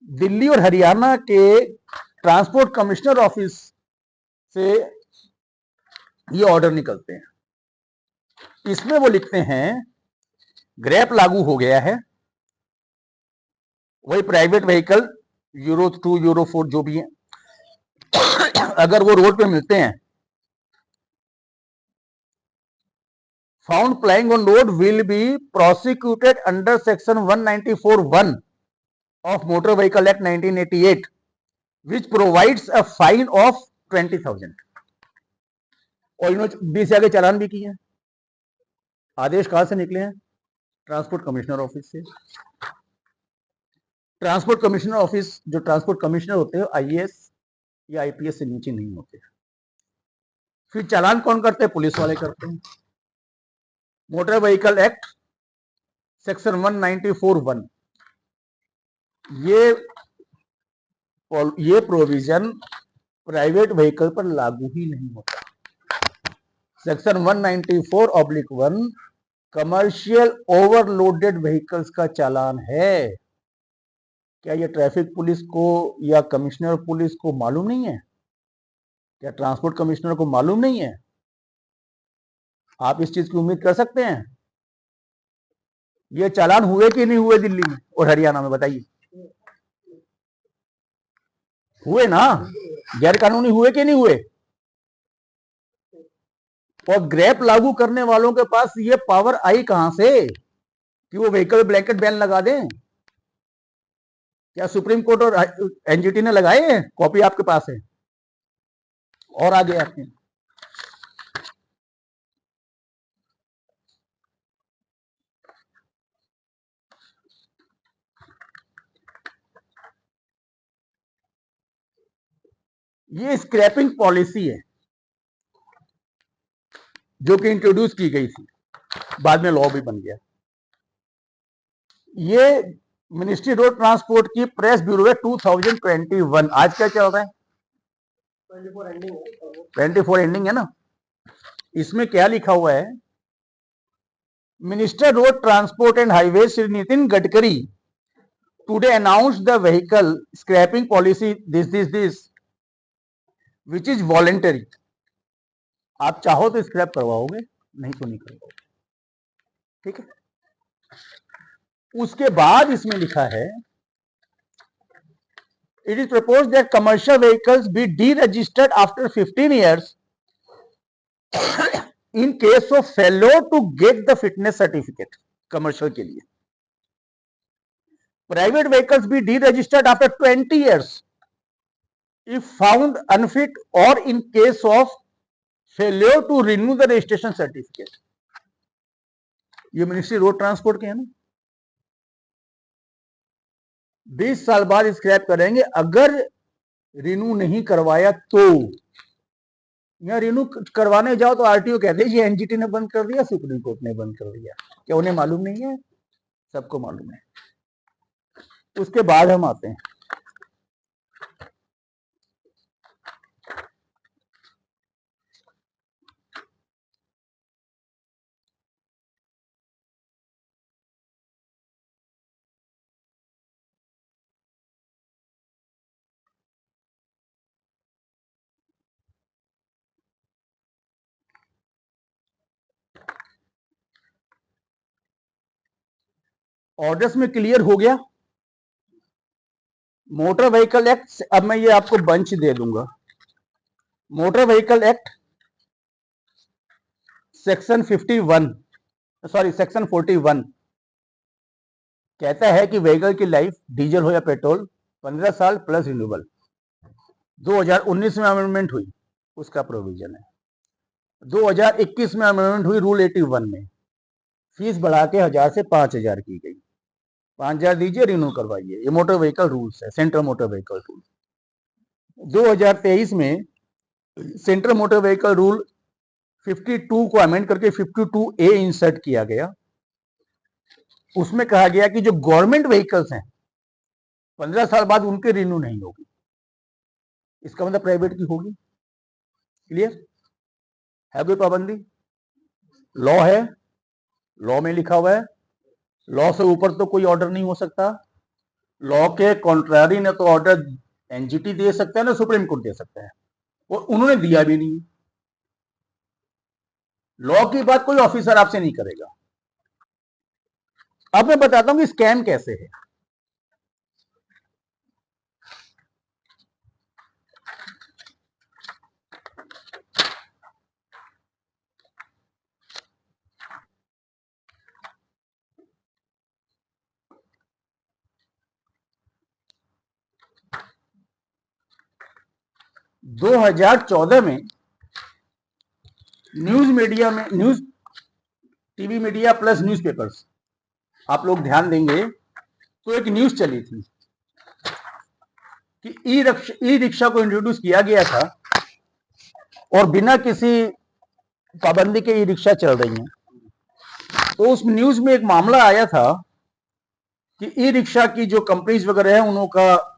दिल्ली और हरियाणा के ट्रांसपोर्ट कमिश्नर ऑफिस से ये ऑर्डर निकलते हैं। इसमें वो लिखते हैं ग्रैब लागू हो गया है, वही प्राइवेट व्हीकल यूरो 2 यूरो 4 जो भी है, अगर वो रोड पे मिलते हैं, found प्लाइंग on road will be prosecuted under section 194(1) of Motor Vehicle Act 1988, which provides a fine of 20,000। और इन्होंने 20 से आगे चालान भी किए हैं। आदेश कहां से निकले हैं? ट्रांसपोर्ट कमिश्नर ऑफिस से। ट्रांसपोर्ट कमिश्नर ऑफिस, जो ट्रांसपोर्ट कमिश्नर होते हैं IAS या IPS से नीचे नहीं होते। फिर चालान कौन करते हैं? पुलिस वाले करते हैं। मोटर व्हीकल एक्ट सेक्शन 194(1) ये प्रोविजन प्राइवेट व्हीकल पर लागू ही नहीं होता। सेक्शन 194(1) कमर्शियल ओवरलोडेड व्हीकल्स का चालान है। क्या ये ट्रैफिक पुलिस को या कमिश्नर पुलिस को मालूम नहीं है? क्या ट्रांसपोर्ट कमिश्नर को मालूम नहीं है? आप इस चीज की उम्मीद कर सकते हैं? ये चालान हुए कि नहीं हुए दिल्ली में और हरियाणा में? बताइए, हुए ना? गैर कानूनी हुए कि नहीं हुए? और ग्रैब लागू करने वालों के पास ये पावर आई कहां से कि वो व्हीकल ब्लैंकेट बैन लगा दें? क्या सुप्रीम कोर्ट और एनजीटी ने लगाए हैं? कॉपी आपके पास है। और आगे आते हैं, ये स्क्रैपिंग पॉलिसी है जो कि इंट्रोड्यूस की गई थी, बाद में लॉ भी बन गया। ये मिनिस्ट्री रोड ट्रांसपोर्ट की प्रेस ब्यूरो है 2021। आज क्या चल रहा है? 24 एंडिंग है 24 एंडिंग है ना। इसमें क्या लिखा हुआ है? Minister road transport and highway Shri Nitin Gadkari today announce the vehicle scrapping policy this which is voluntary. आप चाहो तो स्क्रैप करवाओगे, नहीं तो नहीं करवाओगे, ठीक है। उसके बाद इसमें लिखा है it is propose that commercial vehicles be deregistered after 15 years in case of failure to get the fitness certificate. Commercial के लिए private vehicles be deregistered after 20 years if found unfit or in case of failure to renew the registration certificate। ये मिनिस्ट्री रोड ट्रांसपोर्ट के है ना। 20 साल बाद स्क्रैप करेंगे अगर रिन्यू नहीं करवाया तो। या रिन्यू करवाने जाओ तो आरटीओ कहते हैं ये एनजीटी ने बंद कर दिया, सुप्रीम कोर्ट ने बंद कर दिया। क्या उन्हें मालूम नहीं है? सबको मालूम है। उसके बाद हम आते हैं ऑर्डर्स में क्लियर हो गया। मोटर व्हीकल एक्ट, अब मैं ये आपको बंच दे दूंगा। मोटर व्हीकल एक्ट सेक्शन 41 कहता है कि व्हीकल की लाइफ डीजल हो या पेट्रोल 15 साल प्लस रिन्यूएबल। 2019 में अमेंडमेंट हुई, उसका प्रोविजन है। 2021 में अमेंडमेंट हुई रूल 81 में, फीस बढ़ा के 1000 से 5000 की गई। 5000 दीजिए, रिन्यू करवाइए। ये मोटर व्हीकल रूल्स है, सेंट्रल मोटर व्हीकल रूल। 2023 में सेंट्रल मोटर व्हीकल रूल 52 को अमेंड करके 52A इंसर्ट किया गया। उसमें कहा गया कि जो गवर्नमेंट व्हीकल्स हैं 15 साल बाद उनके रिन्यू नहीं होगी। इसका मतलब प्राइवेट की होगी। क्लियर है? कोई पाबंदी? लॉ है, लॉ में लिखा हुआ है। लॉ से ऊपर तो कोई ऑर्डर नहीं हो सकता। लॉ के कॉन्ट्रारी ने तो ऑर्डर एनजीटी दे सकता है ना सुप्रीम कोर्ट दे सकता है, और उन्होंने दिया भी नहीं। लॉ की बात कोई ऑफिसर आपसे नहीं करेगा। अब मैं बताता हूं कि स्कैम कैसे है। दो 2014 में न्यूज मीडिया में, news TV media plus newspapers, आप लोग ध्यान देंगे तो एक न्यूज चली थी कि ई रिक्शा को इंट्रोड्यूस किया गया था और बिना किसी पाबंदी के ई रिक्शा चल रही हैं। तो उस न्यूज में एक मामला आया था कि ई रिक्शा की जो कंपनीज वगैरह है उनका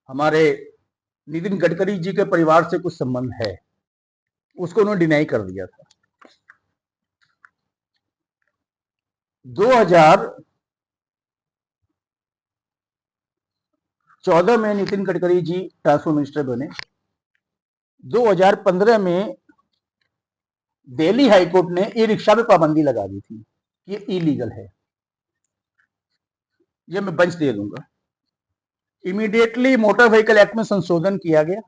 हमारे नितिन गडकरी जी के परिवार से कुछ संबंध है, उसको उन्होंने डिनाई कर दिया था। 2014 में नितिन गडकरी जी ट्रांसपोर्ट मिनिस्टर बने। 2015 में दिल्ली हाईकोर्ट ने ई रिक्शा पे पाबंदी लगा दी थी कि ये इलीगल है। ये मैं बंच दे दूंगा। इमीडिएटली मोटर व्हीकल एक्ट में संशोधन किया गया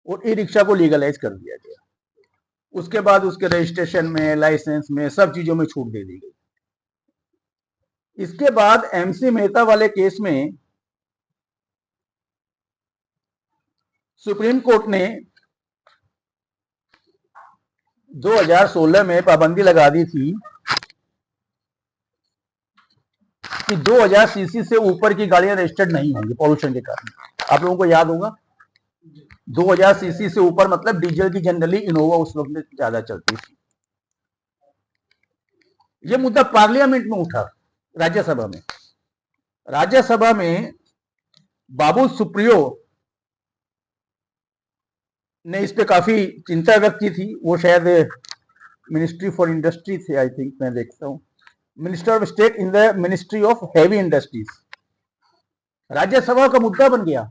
और ई रिक्शा को लीगलाइज कर दिया गया। उसके बाद उसके रजिस्ट्रेशन में, लाइसेंस में, सब चीजों में छूट दे दी गई। इसके बाद एमसी मेहता वाले केस में सुप्रीम कोर्ट ने 2016 में पाबंदी लगा दी थी कि 2000 सीसी से ऊपर की गाड़ियां रजिस्टर्ड नहीं होंगी पॉल्यूशन के कारण। आप लोगों को याद होगा 2000 सीसी से ऊपर मतलब डीजल की जनरली इनोवा उस वक्त में ज्यादा चलती थी। यह मुद्दा पार्लियामेंट में उठा, राज्यसभा में। राज्यसभा में बाबुल सुप्रियो ने इस पे काफी चिंता व्यक्त की थी। वो शायद मिनिस्ट्री फॉर इंडस्ट्री थे, आई थिंक, मैं देखता हूँ, minister of state in the ministry of heavy industries. Rajya Sabha का मुद्दा बन गया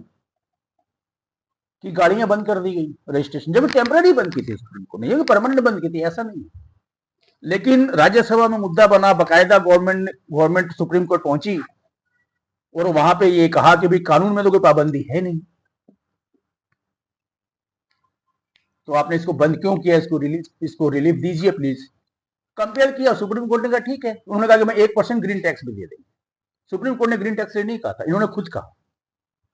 कि गाड़ियां बंद कर दी गई रजिस्ट्रेशन, जब टेम्पररी बंद की थी सुप्रीम कोर्ट ने, ये परमानेंट बंद की थी, ऐसा नहीं है। लेकिन राज्यसभा में मुद्दा बना, बकायदा गवर्नमेंट सुप्रीम कोर्ट पहुंची और वहां पे ये कहा कि भाई कानून में तो कोई पाबंदी है नहीं, तो आपने इसको बंद क्यों किया, इसको रिलीफ दीजिए प्लीज। कंपेयर किया, सुप्रीम कोर्ट ने कहा ठीक है। उन्होंने कहा कि मैं 1% ग्रीन टैक्स भी दे देंगे। सुप्रीम कोर्ट ने ग्रीन टैक्स नहीं कहा था, इन्होंने खुद कहा।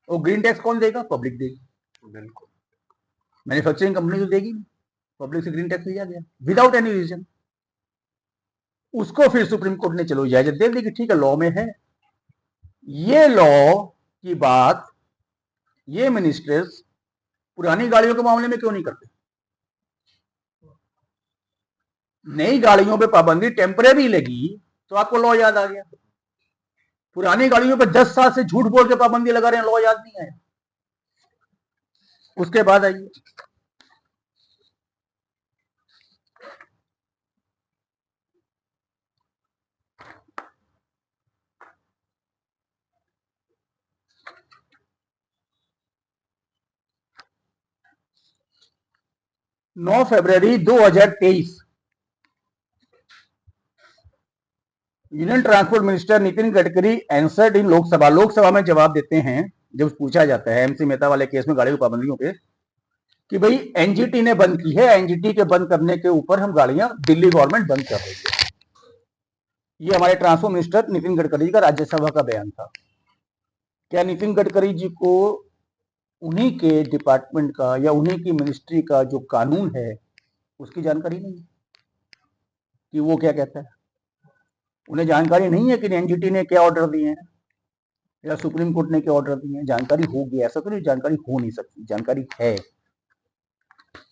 और ग्रीन टैक्स कौन देगा? पब्लिक देगी। बिल्कुल, मैन्युफैक्चरिंग कंपनी तो देगी नहीं, पब्लिक से ग्रीन टैक्स लिया गया विदाउट एनी रीजन। उसको फिर सुप्रीम कोर्ट ने चलो इजाजत दे दी कि ठीक है, लॉ में है। ये लॉ की बात ये मिनिस्टर्स पुरानी गाड़ियों के मामले में क्यों नहीं करते? नई गाड़ियों पे पाबंदी टेम्परेरी लगी तो आपको लॉ याद आ गया। पुरानी गाड़ियों पे 10 साल से झूठ बोल के पाबंदी लगा रहे हैं, लॉ याद नहीं आया। उसके बाद आइए, नौ फरवरी 2023 union transport minister Nitin Gadkari answered इन लोकसभा में जवाब देते हैं जब पूछा जाता है एमसी मेहता वाले केस में गाड़ी की पाबंदियों पे कि भाई एनजीटी ने बंद की है, एनजीटी के बंद करने के ऊपर हम गाड़ियां दिल्ली गवर्नमेंट बंद कर रही है। ये हमारे ट्रांसपोर्ट मिनिस्टर नितिन गडकरी का राज्यसभा का बयान था। क्या नितिन गडकरी जी को उन्हीं के डिपार्टमेंट का या उन्हीं की मिनिस्ट्री का जो कानून है उसकी जानकारी नहीं है कि वो क्या कहता है? उन्हें जानकारी नहीं है कि एनजीटी ने क्या ऑर्डर दिए हैं या सुप्रीम कोर्ट ने क्या ऑर्डर दिए हैं? जानकारी होगी, ऐसा तो नहीं जानकारी हो नहीं सकती, जानकारी है।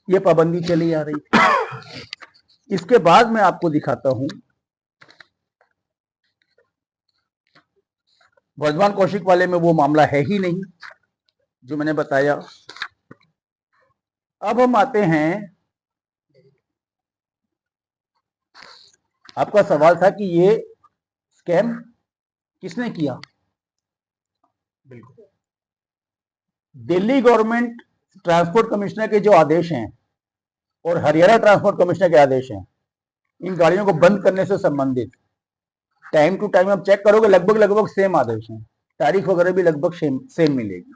ये पाबंदी चली आ रही थी। इसके बाद मैं आपको दिखाता हूं वर्धमान कौशिक वाले में वो मामला है ही नहीं जो मैंने बताया। अब हम आते हैं, आपका सवाल था कि ये स्कैम किसने किया? बिल्कुल, दिल्ली गवर्नमेंट ट्रांसपोर्ट कमिश्नर के जो आदेश हैं और हरियाणा ट्रांसपोर्ट कमिश्नर के आदेश हैं, इन गाड़ियों को बंद करने से संबंधित टाइम टू टाइम आप चेक करोगे, लगभग सेम आदेश हैं, तारीख वगैरह भी लगभग सेम मिलेगी।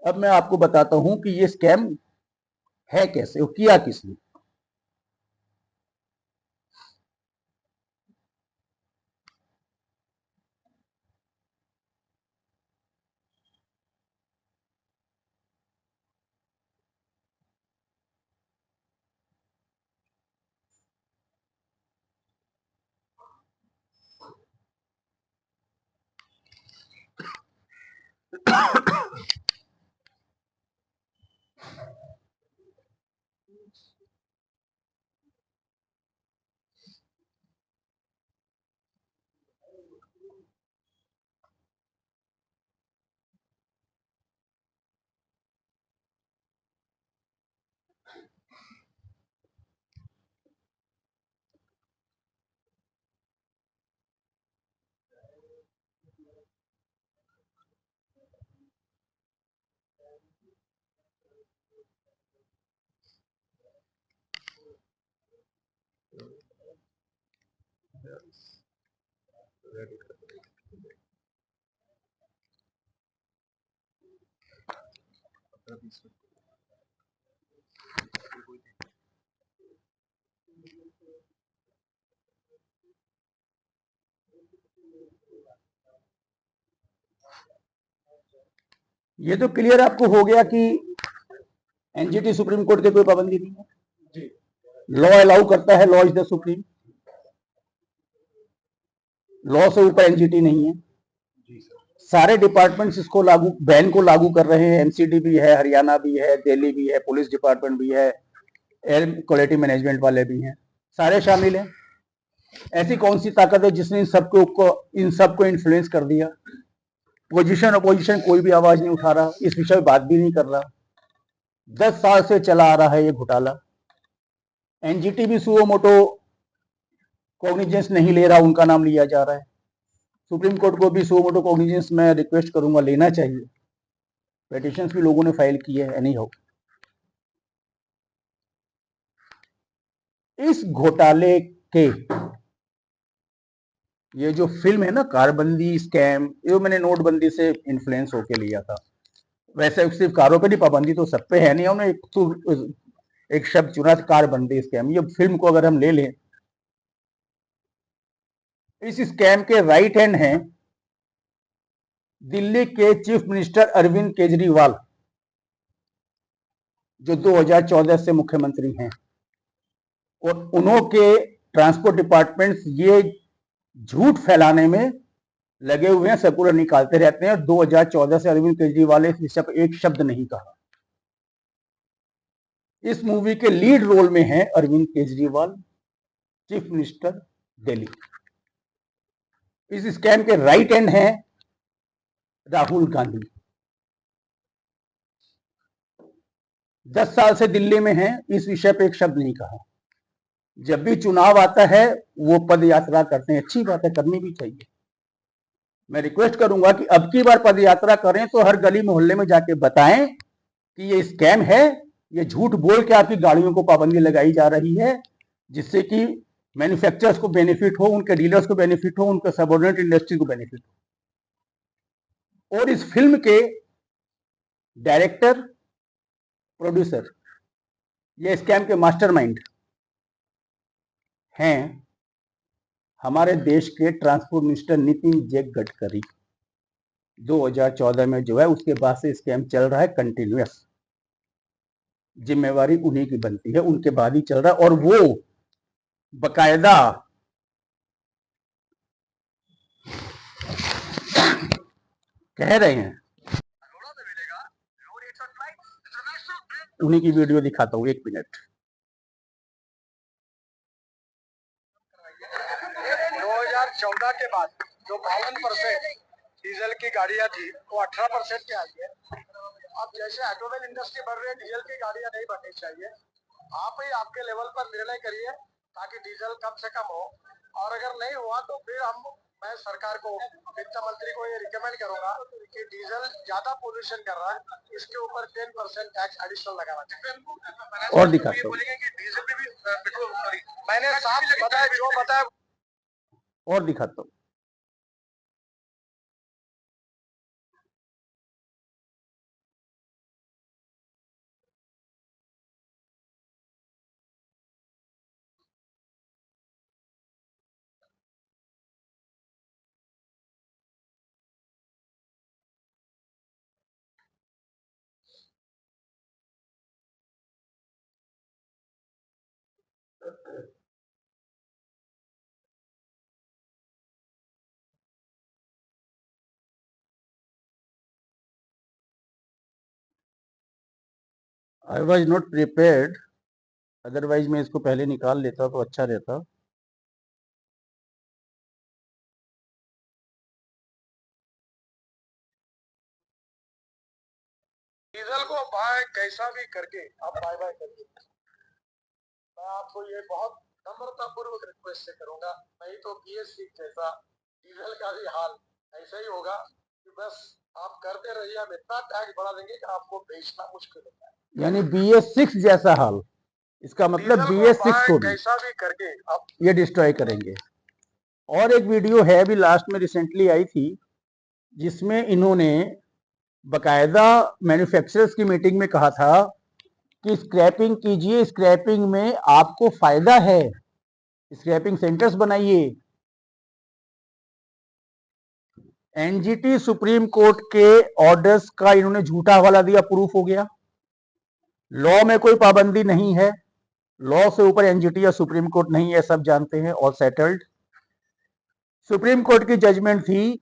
अब मैं आपको बताता हूं कि ये स्कैम है कैसे और किया किसने। ये तो क्लियर आपको हो गया कि एनजीटी सुप्रीम कोर्ट की कोई पाबंदी नहीं है, लॉ अलाउ करता है, law is the supreme, law से ऊपर एनजीटी नहीं है। सारे डिपार्टमेंट्स इसको बैन को लागू कर रहे हैं। एमसीडी भी है, हरियाणा भी है, दिल्ली भी है, पुलिस डिपार्टमेंट भी है, एयर क्वालिटी मैनेजमेंट वाले भी हैं, सारे शामिल हैं। ऐसी कौन सी ताकत है जिसने इन सबको इन्फ्लुएंस कर दिया? पोजीशन अपोजिशन कोई भी आवाज नहीं उठा रहा, इस विषय में बात भी नहीं कर रहा। 10 साल से चला आ रहा है ये घोटाला। एनजीटी भी सुओ मोटो कॉग्निजेंस नहीं ले रहा, उनका नाम लिया जा रहा है। सुप्रीम कोर्ट को भी सुओ मोटो कॉग्निजेंस में रिक्वेस्ट करूंगा, लेना चाहिए। पेटिशंस भी लोगों ने फाइल की है, एनी हाउ। इस घोटाले के ये जो फिल्म है ना, कारबंदी स्कैम, ये मैंने नोटबंदी से इन्फ्लुएंस होके लिया था। वैसे सिर्फ कारों पे नहीं पाबंदी तो सब पे है नहीं, उन्होंने एक शब्द चुना था, कारबंदी स्कैम। ये फिल्म को अगर हम ले लें, इस स्कैम के राइट हैंड हैं दिल्ली के चीफ मिनिस्टर अरविंद केजरीवाल, जो 2014 से मुख्यमंत्री हैं, और उन्हों के ट्रांसपोर्ट डिपार्टमेंट्स ये झूठ फैलाने में लगे हुए हैं, सर्कुलर निकालते रहते हैं। 2014 से अरविंद केजरीवाल ने इस विषय पर एक शब्द नहीं कहा। इस मूवी के लीड रोल में है अरविंद केजरीवाल, चीफ मिनिस्टर दिल्ली। इस स्कैम के राइट हैंड हैं राहुल गांधी, 10 साल से दिल्ली में हैं, इस विषय पे एक शब्द नहीं कहा। जब भी चुनाव आता है वो पद यात्रा करते हैं, अच्छी बात है, करनी भी चाहिए। मैं रिक्वेस्ट करूंगा कि अब की बार पद यात्रा करें तो हर गली मोहल्ले में जाके बताएं कि ये स्कैम है, ये झूठ बोल के आपकी गाड़ियों को पाबंदी लगाई जा रही है, जिससे कि मैन्युफैक्चरर्स को बेनिफिट हो, उनके डीलर्स को बेनिफिट हो, उनके सबऑर्डिनेट इंडस्ट्री को बेनिफिट हो। और इस फिल्म के डायरेक्टर, प्रोड्यूसर, ये स्कैम के मास्टरमाइंड हैं हमारे देश के ट्रांसपोर्ट मिनिस्टर नितिन जे गडकरी। 2014 में जो है उसके बाद से स्कैम चल रहा है कंटिन्यूअस, जिम्मेवारी उन्हीं की बनती है, उनके बाद ही चल रहा है। और वो बकायदा कह रहे हैं, उन्हीं की वीडियो दिखाता हूं, 1 मिनट। 2014 के बाद जो 52% डीजल की गाड़ियां थी वो 18% पे आई है। अब जैसे ऑटोमोबाइल इंडस्ट्री बढ़ रही है, डीजल की गाड़ियां नहीं बढ़नी चाहिए। आप ही आपके लेवल पर निर्णय करिए ताकि डीजल कम से कम हो, और अगर नहीं हुआ तो फिर मैं सरकार को, वित्त मंत्री को ये रिकमेंड करूंगा कि डीजल ज्यादा पोल्यूशन कर रहा है, इसके ऊपर 10% टैक्स एडिशनल लगाना चाहिए। और दिखाता हूं, बोलेंगे कि डीजल में भी पेट्रोल, सॉरी मैंने साफ बताया, जो बताया। और दिखाता हूं। I was not prepared, otherwise मैं इसको पहले निकाल लेता तो अच्छा रहता। डीजल को बाय कैसा भी करके आप बाय बाय करिए। मैं आपको ये बहुत नम्रता पूर्वक रिक्वेस्ट से करूंगा, नहीं तो BS6 जैसा डीजल का भी हाल ऐसा ही होगा कि बस आप करते रहिए, हम इतना टैक्स बढ़ा देंगे कि आपको बेचना मुश्किल होता है। यानी BS6 जैसा हाल, इसका मतलब BS6 को भी कैसा भी करके आप ये डिस्ट्रॉय करेंगे। और एक वीडियो है अभी लास्ट में रिसेंटली आई थी, जिसमें इन्होंने बकायदा मैन्युफैक्चरर्स की मीटिंग में कहा था कि स्क्रैपिंग कीजिए, स्क्रैपिंग में आपको फायदा है, स्क्रैपिंग सेंटर्स बनाइए। एनजीटी सुप्रीम कोर्ट के ऑर्डर्स का इन्होंने झूठा हवाला दिया, प्रूफ हो गया। लॉ में कोई पाबंदी नहीं है, लॉ से ऊपर एनजीटी या सुप्रीम कोर्ट नहीं है, सब जानते हैं, और सेटल्ड। सुप्रीम कोर्ट की जजमेंट थी,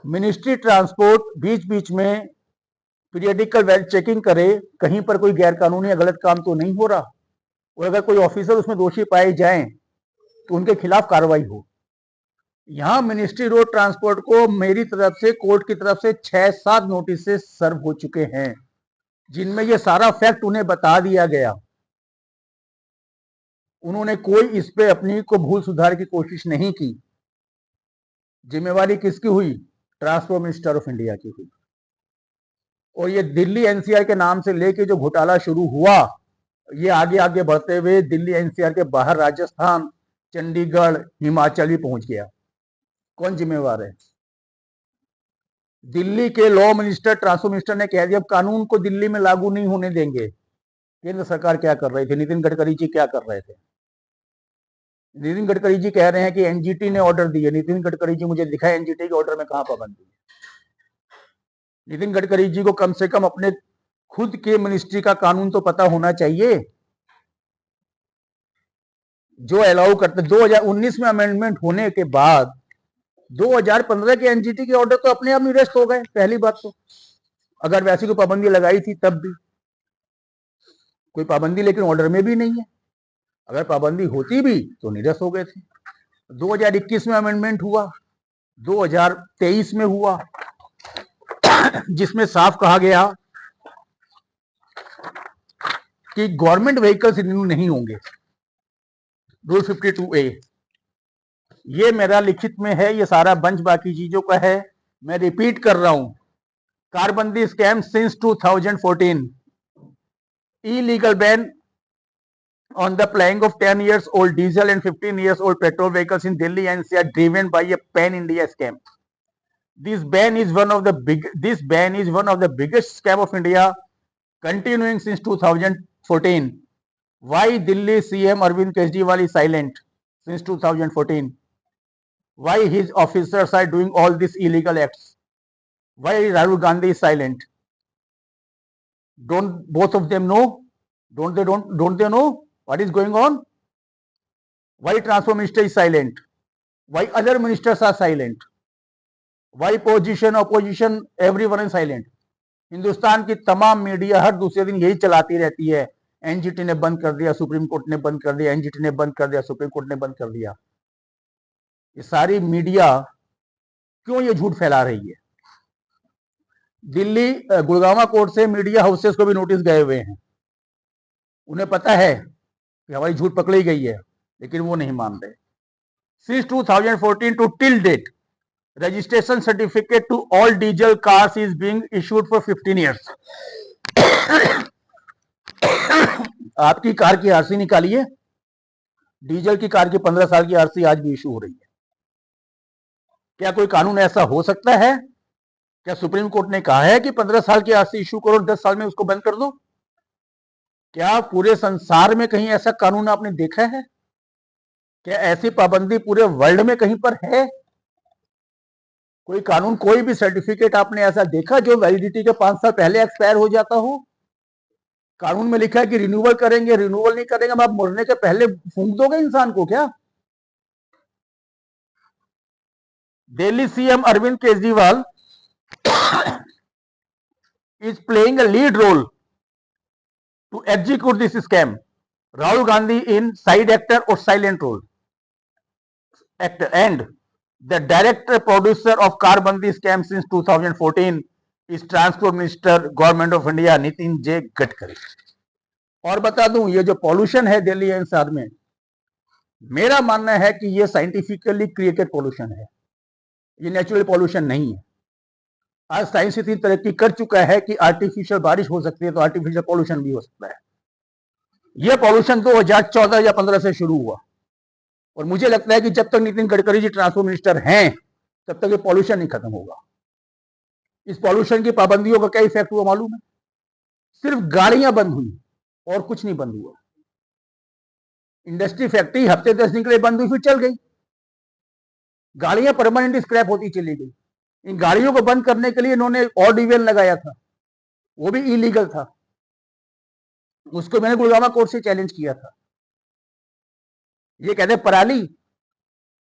मिनिस्ट्री ट्रांसपोर्ट बीच बीच में पीरियडिकल वेल्थ चेकिंग करे, कहीं पर कोई गैर कानूनी या गलत काम तो नहीं हो रहा, और अगर कोई ऑफिसर उसमें दोषी पाए जाएं तो उनके खिलाफ कार्रवाई हो। यहां मिनिस्ट्री रोड ट्रांसपोर्ट को मेरी तरफ से, कोर्ट की तरफ से 6-7 नोटिस सर्व हो चुके हैं, जिनमें ये सारा फैक्ट उन्हें बता दिया गया। उन्होंने कोई इस पे अपनी को भूल सुधार की कोशिश नहीं की। जिम्मेवारी किसकी हुई? ट्रांसपोर्ट मिनिस्टर ऑफ इंडिया की हुई। और ये दिल्ली एनसीआर के नाम से लेके जो घोटाला शुरू हुआ, ये आगे आगे बढ़ते हुए दिल्ली एनसीआर के बाहर राजस्थान, चंडीगढ़, हिमाचल भी पहुंच गया। कौन जिम्मेवार है? दिल्ली के लॉ मिनिस्टर, ट्रांसपोर्ट मिनिस्टर ने कह दिया अब कानून को दिल्ली में लागू नहीं होने देंगे। केंद्र सरकार क्या कर रही थी? नितिन गडकरी जी क्या कर रहे थे? नितिन गडकरी जी कह रहे हैं कि एनजीटी ने ऑर्डर दिए। नितिन गडकरी जी मुझे दिखाए एनजीटी के ऑर्डर में कहां पाबंदी है? नितिन गडकरी जी को कम से कम अपने खुद के मिनिस्ट्री का कानून तो पता होना चाहिए, जो अलाउ करते। 2019 में अमेंडमेंट होने के बाद 2015 के एनजीटी के ऑर्डर तो अपने आप निरस्त हो गए। पहली बात तो, अगर वैसी कोई पाबंदी लगाई थी तब भी कोई पाबंदी, लेकिन ऑर्डर में भी नहीं है। अगर पाबंदी होती भी तो निरस्त हो गए थे। 2021 में अमेंडमेंट हुआ, 2023 में हुआ, जिसमें साफ कहा गया कि गवर्नमेंट व्हीकल्स रिन्यू नहीं होंगे। रूल 52A, ये मेरा लिखित में है, ये सारा बंच बाकी चीजों का है। मैं रिपीट कर रहा हूं, कारबंदी scam since 2014, illegal ban on the plying of 10 years old diesel and 15 years old petrol vehicles in Delhi NCR driven by a pan-India scam. This ban is one of the biggest scam of India, continuing since 2014. Why Delhi CM Arvind Kejriwal is silent since 2014? Why his officers are doing all these illegal acts? Why Rahul Gandhi is silent? Don't both of them know? Don't they know what is going on? Why transport minister is silent? Why other ministers are silent? Why opposition, everyone is silent? Hindustan की तमाम मीडिया हर दूसरे दिन यही चलाती रहती है, एनजीटी ने बंद कर दिया, सुप्रीम कोर्ट ने बंद कर दिया, एनजीटी ने बंद कर दिया, सुप्रीम कोर्ट ने बंद कर दिया। ये सारी मीडिया क्यों ये झूठ फैला रही है? दिल्ली गुड़गांव कोर्ट से मीडिया हाउसेस को भी नोटिस गए हुए हैं। उन्हें पता है कि हमारी झूठ पकड़ी गई है, लेकिन वो नहीं मान रहे। Since 2014 to till date, registration certificate to all diesel cars is being issued for 15 years. आपकी कार की आरसी निकालिए, डीजल की कार की 15 साल की आरसी आज भी इशू हो रही है। क्या कोई कानून ऐसा हो सकता है? क्या सुप्रीम कोर्ट ने कहा है कि 15 साल की आरसी इशू करो, 10 साल में उसको बंद कर दो? क्या पूरे संसार में कहीं ऐसा कानून आपने देखा है? क्या ऐसी पाबंदी पूरे वर्ल्ड में कहीं पर है? कोई कानून, कोई भी सर्टिफिकेट आपने ऐसा देखा जो वैलिडिटी के 5 साल पहले एक्सपायर हो जाता हो? कानून में लिखा है कि रिन्यूअल करेंगे, रिन्यूअल नहीं करेंगे, आप मरने के पहले फूंक दोगे इंसान को क्या? Delhi CM Arvind Kejriwal is playing a lead role to execute this scam. Rahul Gandhi in side actor or silent role actor, and the director producer of Carbandi scam since 2014 is Transport Minister, Government of India, Nitin J Gadkari. और बता दूं, ये जो पॉल्यूशन है दिल्ली एनसीआर में, मेरा मानना है कि ये साइंटिफिकली क्रिएटेड पॉल्यूशन है, ये नेचुरल पॉल्यूशन नहीं है। आज साइंस इतनी तरक्की कर चुका है कि आर्टिफिशियल बारिश हो सकती है, तो आर्टिफिशियल पॉल्यूशन भी हो सकता है। यह पॉल्यूशन 2014 या 15 से शुरू हुआ, और मुझे लगता है कि जब तक नितिन गडकरी जी ट्रांसपोर्ट मिनिस्टर हैं, तब तक ये पॉल्यूशन नहीं खत्म होगा। इस पॉल्यूशन की पाबंदियों का क्या इफेक्ट हुआ मालूम है? सिर्फ गाड़ियां बंद हुई और कुछ नहीं बंद हुआ। इंडस्ट्री फैक्ट्री हफ्ते 10 दिन के लिए बंद हुई, फिर चल गई। गाड़ियां परमानेंट स्क्रैप होती चली गई। इन गाड़ियों को बंद करने के लिए इन्होंने ऑड इवेन लगाया था, वो भी इलीगल था। उसको मैंने गुड़गांव कोर्ट से चैलेंज किया था। ये कहते पराली,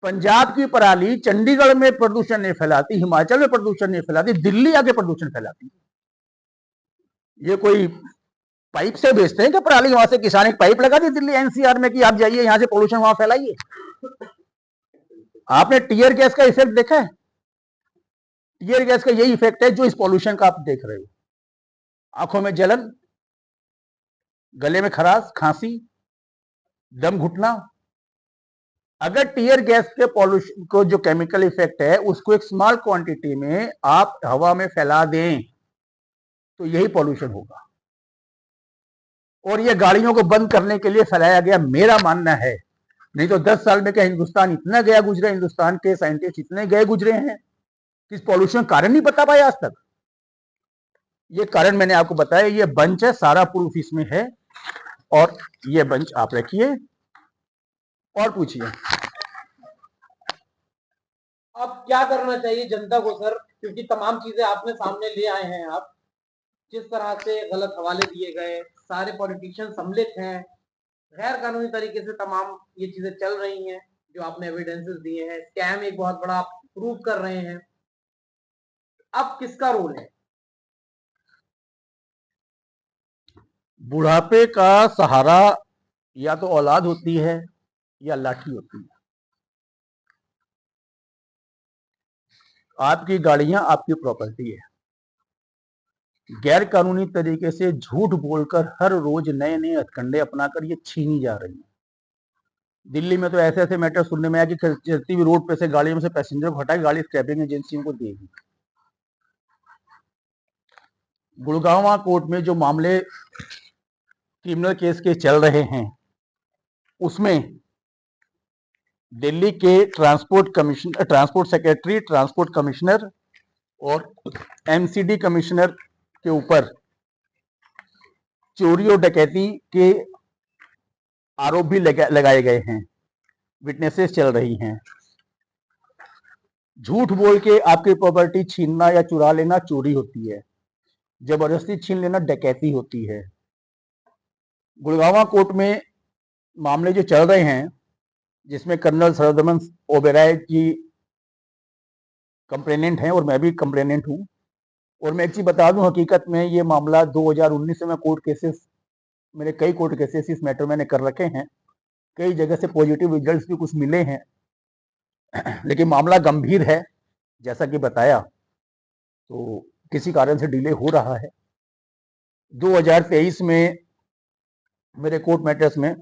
पंजाब की पराली चंडीगढ़ में प्रदूषण नहीं फैलाती, हिमाचल में प्रदूषण नहीं फैलाती, दिल्ली आके प्रदूषण फैलाती। ये कोई पाइप से भेजते हैं कि पराली? वहां से किसान एक पाइप लगा दी दिल्ली एनसीआर में कि आप जाइए यहां से पोल्यूशन वहां फैलाइए। आपने टीयर गैस का इफेक्ट देखा है? टीयर गैस का यही इफेक्ट है जो इस पॉल्यूशन का आप देख रहे हो। आंखों में जलन, गले में खराश, खांसी, दम घुटना। अगर टीयर गैस के पॉल्यूशन को जो केमिकल इफेक्ट है उसको एक स्मॉल क्वांटिटी में आप हवा में फैला दें तो यही पॉल्यूशन होगा। और ये गाड़ियों को बंद करने के लिए फैलाया गया, मेरा मानना है। नहीं तो 10 साल में क्या हिंदुस्तान इतना गया गुजरे, हिंदुस्तान के साइंटिस्ट इतने गए गुजरे हैं कि इस पॉल्यूशन कारण नहीं बता पाए आज तक। ये कारण मैंने आपको बताया, ये बंच है, सारा प्रूफ इसमें है। और ये बंच आप रखिए और पूछिए। अब क्या करना चाहिए जनता को सर, क्योंकि तमाम चीजें आपने सामने ले आए हैं। आप जिस तरह से गलत हवाले दिए गए, सारे पॉलिटिशियन सम्मिलित हैं, गैर कानूनी तरीके से तमाम ये चीजें चल रही हैं जो आपने एविडेंसेस दिए हैं, स्कैम एक बहुत बड़ा प्रूव कर रहे हैं। अब किसका रोल है? बुढ़ापे का सहारा या तो औलाद होती है या लाठी होती है। आपकी गाड़ियां आपकी प्रॉपर्टी है। गैर कानूनी तरीके से झूठ बोलकर हर रोज नए नए हथकंडे अपनाकर ये छीनी जा रही है। दिल्ली में तो ऐसे ऐसे मैटर सुनने में आया कि चलती हुई रोड पे से गाड़ियों में से पैसेंजर को हटा के गाड़ी स्क्रैपिंग एजेंसियों को देगी। गुड़गांव कोर्ट में जो मामले क्रिमिनल केस के चल रहे हैं उसमें दिल्ली के ट्रांसपोर्ट सेक्रेटरी, ट्रांसपोर्ट कमिश्नर और एमसीडी कमिश्नर के ऊपर चोरी और डकैती के आरोप भी लगाए गए हैं। विटनेसेस चल रही हैं। झूठ बोल के आपकी प्रॉपर्टी छीनना या चुरा लेना चोरी होती है, जबरदस्ती छीन लेना डकैती होती है। गुड़गांव कोर्ट में मामले जो चल रहे हैं जिसमें कर्नल सरदमन ओबेराय जी कंप्लेनेंट हैं और मैं भी कंप्लेनेंट हूं। और मैं एक चीज बता दूं, हकीकत में ये मामला 2019 से मैं कोर्ट केसेस, मेरे कई कोर्ट केसेस इस मैटर मैंने कर रखे हैं। कई जगह से पॉजिटिव रिजल्ट्स भी कुछ मिले हैं लेकिन मामला गंभीर है जैसा कि बताया, तो किसी कारण से डिले हो रहा है। 2023 में मेरे कोर्ट मैटर्स में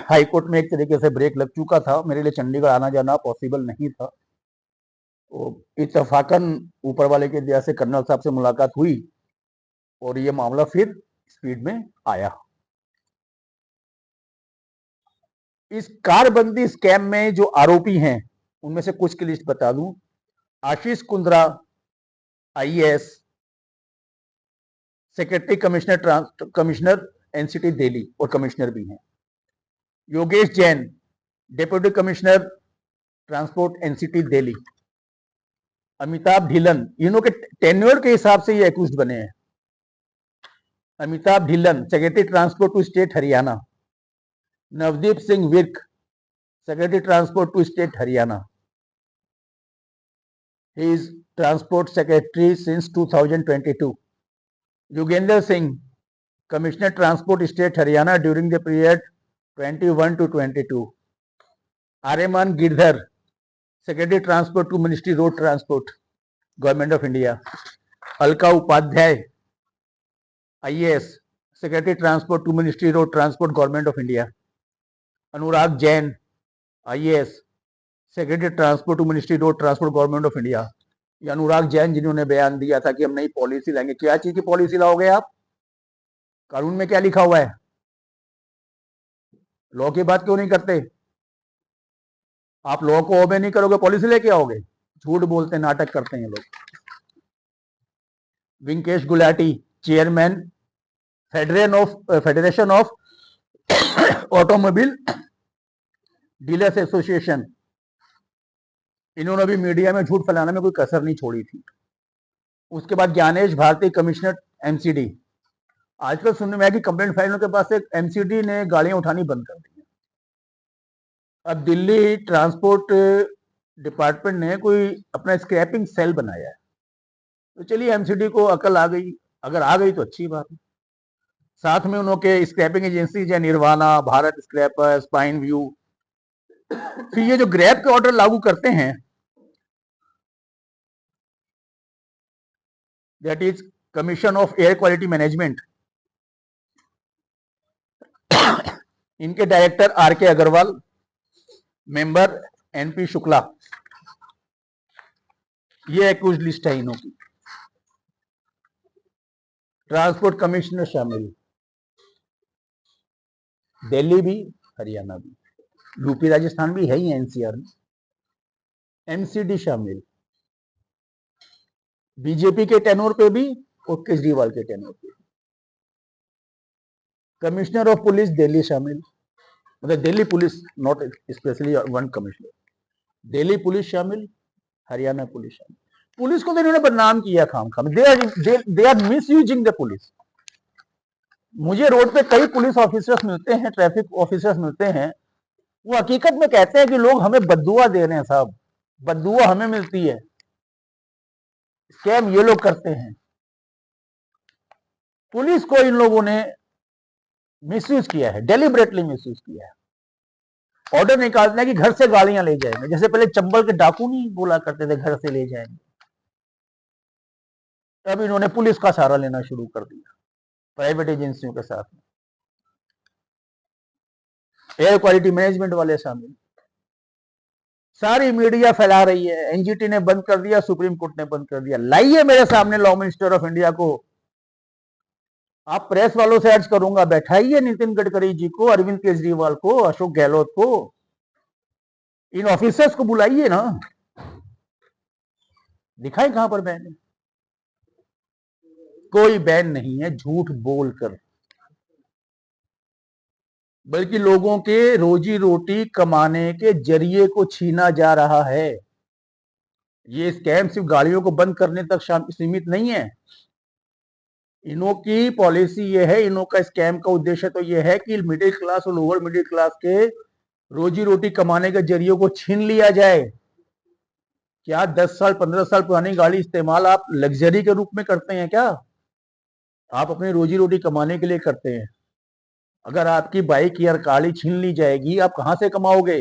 हाई कोर्ट में एक तरीके से ब्रेक लग चुका था। मेरे लिए चंडीगढ़ आना जाना पॉसिबल नहीं था। तो इत्तेफाकन ऊपर वाले के दया से कर्नल साहब से मुलाकात हुई और ये मामला फिर स्पीड में आया। इस कारबंदी स्कैम में जो आरोपी हैं उनमें से कुछ की लिस्ट बता दूं। Ashish Kundra IAS, secretary commissioner NCT Delhi और कमिश्नर भी हैं। Yogesh Jain, deputy commissioner transport NCT Delhi. Amitabh Dhillon, इन्हों के टेन्योर के हिसाब से ये एक्यूज्ड बने हैं। Amitabh Dhillon, secretary transport to state Haryana. Navdeep Singh Virk, secretary transport to state Haryana. He is transport secretary since 2022. Yogendra Singh, commissioner transport state Haryana during the period 21 to 22. Aryaman Girdhar, secretary transport to ministry road transport, government of India. Alka Upadhyay IAS, secretary transport to ministry road transport, government of India. Anurag Jain IAS, secretary transport to ministry road transport, government of India. ये अनुराग जैन जिन्होंने बयान दिया था कि हम नई पॉलिसी लाएंगे। क्या चीज की पॉलिसी लाओगे आप? कानून में क्या लिखा हुआ है? लॉ की बात क्यों नहीं करते? आप लॉ को ओबे नहीं करोगे, पॉलिसी लेके आओगे? झूठ बोलते, नाटक करते हैं लोग। Vinkesh Gulati, chairman federation of automobile dealers association. इन्होंने भी मीडिया में झूठ फैलाने में कोई कसर नहीं छोड़ी थी। उसके बाद ज्ञानेश भारती, कमिश्नर एमसीडी। आजकल सुनने में आया कि कंप्लेंट फाइल के पास एक एमसीडी ने गाड़ियां उठानी बंद कर दी। अब दिल्ली ट्रांसपोर्ट डिपार्टमेंट ने कोई अपना स्क्रैपिंग सेल बनाया है। तो चलिए एमसीडी को अकल आ गई, अगर आ गई तो अच्छी बात है। साथ में उन्होंने स्क्रैपिंग एजेंसी जैसे nirvana, Bharat scraper, spine view, फिर ये जो ग्रैब के ऑर्डर लागू करते हैं, that is commission of air quality management, इनके डायरेक्टर आर के अग्रवाल, मेंबर एनपी शुक्ला, ये एक्यूज लिस्ट है इनों की। ट्रांसपोर्ट कमिश्नर शामिल, दिल्ली भी, हरियाणा भी, यूपी राजस्थान भी है ही एनसीआर में। एमसीडी शामिल, बीजेपी के टेनोर पे भी और केजरीवाल के टेनोर पे। कमिश्नर ऑफ पुलिस दिल्ली शामिल, मतलब Delhi police, not specially one commissioner, Delhi police शामिल, हरियाणा पुलिस शामिल। पुलिस को तो इन्होंने बदनाम किया खाम, they are misusing the police. मुझे रोड पे कई पुलिस ऑफिसर्स मिलते हैं, ट्रैफिक ऑफिसर्स मिलते हैं, वो हकीकत में कहते हैं कि लोग हमें बद्दुआ दे रहे हैं साहब, बद्दुआ हमें मिलती है, स्कैम ये लोग करते हैं। पुलिस को इन लोगों ने मिसयूज किया है, डेलिबरेटली मिसयूज किया है। ऑर्डर निकालते हैं कि घर से गाड़ियां ले जाएंगे, जैसे पहले चंबल के डाकू नहीं बोला करते थे घर से ले जाएंगे, तब इन्होंने पुलिस का सहारा लेना शुरू कर दिया प्राइवेट एजेंसियों के साथ में। एयर क्वालिटी मैनेजमेंट वाले शामिल, सारी मीडिया फैला रही है, एनजीटी ने बंद कर दिया, सुप्रीम कोर्ट ने बंद कर दिया। लाइए मेरे सामने लॉ मिनिस्टर ऑफ इंडिया को, आप प्रेस वालों से अर्ज करूंगा, बैठाइए नितिन गडकरी जी को, अरविंद केजरीवाल को, अशोक गहलोत को, इन ऑफिसर्स को बुलाइए ना, दिखाए कहां पर बैन है। कोई बैन नहीं है, झूठ बोलकर, बल्कि लोगों के रोजी रोटी कमाने के जरिए को छीना जा रहा है। ये स्कैम सिर्फ गाड़ियों को बंद करने तक सीमित नहीं है। इनों की पॉलिसी ये है, इनों का स्कैम का उद्देश्य तो ये है कि मिडिल क्लास और लोअर मिडिल क्लास के रोजी रोटी कमाने के जरिए को छीन लिया जाए। क्या 10 साल 15 साल पुरानी गाड़ी इस्तेमाल आप लग्जरी के रूप में करते हैं क्या? आप अपनी रोजी रोटी कमाने के लिए करते हैं। अगर आपकी बाइक या गाड़ी छीन ली जाएगी, आप कहां से कमाओगे?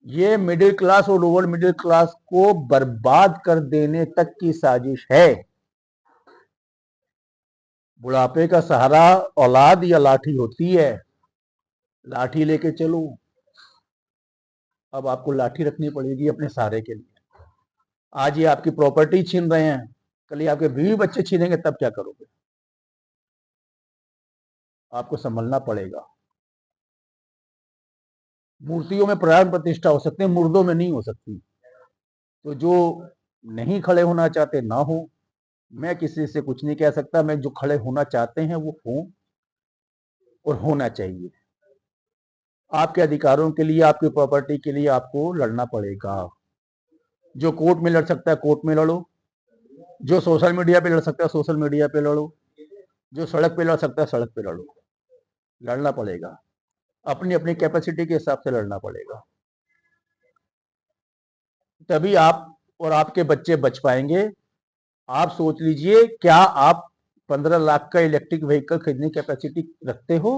ये मिडिल क्लास और लोअर मिडिल क्लास को बर्बाद कर देने तक की साजिश है। बुढ़ापे का सहारा औलाद या लाठी होती है, लाठी लेके चलो। अब आपको लाठी रखनी पड़ेगी अपने सहारे के लिए। आज ये आपकी प्रॉपर्टी छीन रहे हैं, कल ये आपके बीवी बच्चे छीनेंगे, तब क्या करोगे? आपको संभलना पड़ेगा। मूर्तियों में प्राण प्रतिष्ठा हो सकते हैं, मुर्दों में नहीं हो सकती। तो जो नहीं खड़े होना चाहते ना हो, मैं किसी से कुछ नहीं कह सकता। मैं जो खड़े होना चाहते हैं वो हों, और होना चाहिए। आपके अधिकारों के लिए, आपकी प्रॉपर्टी के लिए आपको लड़ना पड़ेगा। जो कोर्ट में लड़ सकता है कोर्ट में लड़ो, जो सोशल मीडिया पे लड़ सकता है सोशल मीडिया पे लड़ो, जो सड़क पे लड़ सकता है सड़क पे लड़ो। लड़ना पड़ेगा, अपनी अपनी कैपेसिटी के हिसाब से लड़ना पड़ेगा, तभी आप और आपके बच्चे बच पाएंगे। आप सोच लीजिए, क्या आप 15 लाख का इलेक्ट्रिक व्हीकल खरीदने की कैपेसिटी रखते हो?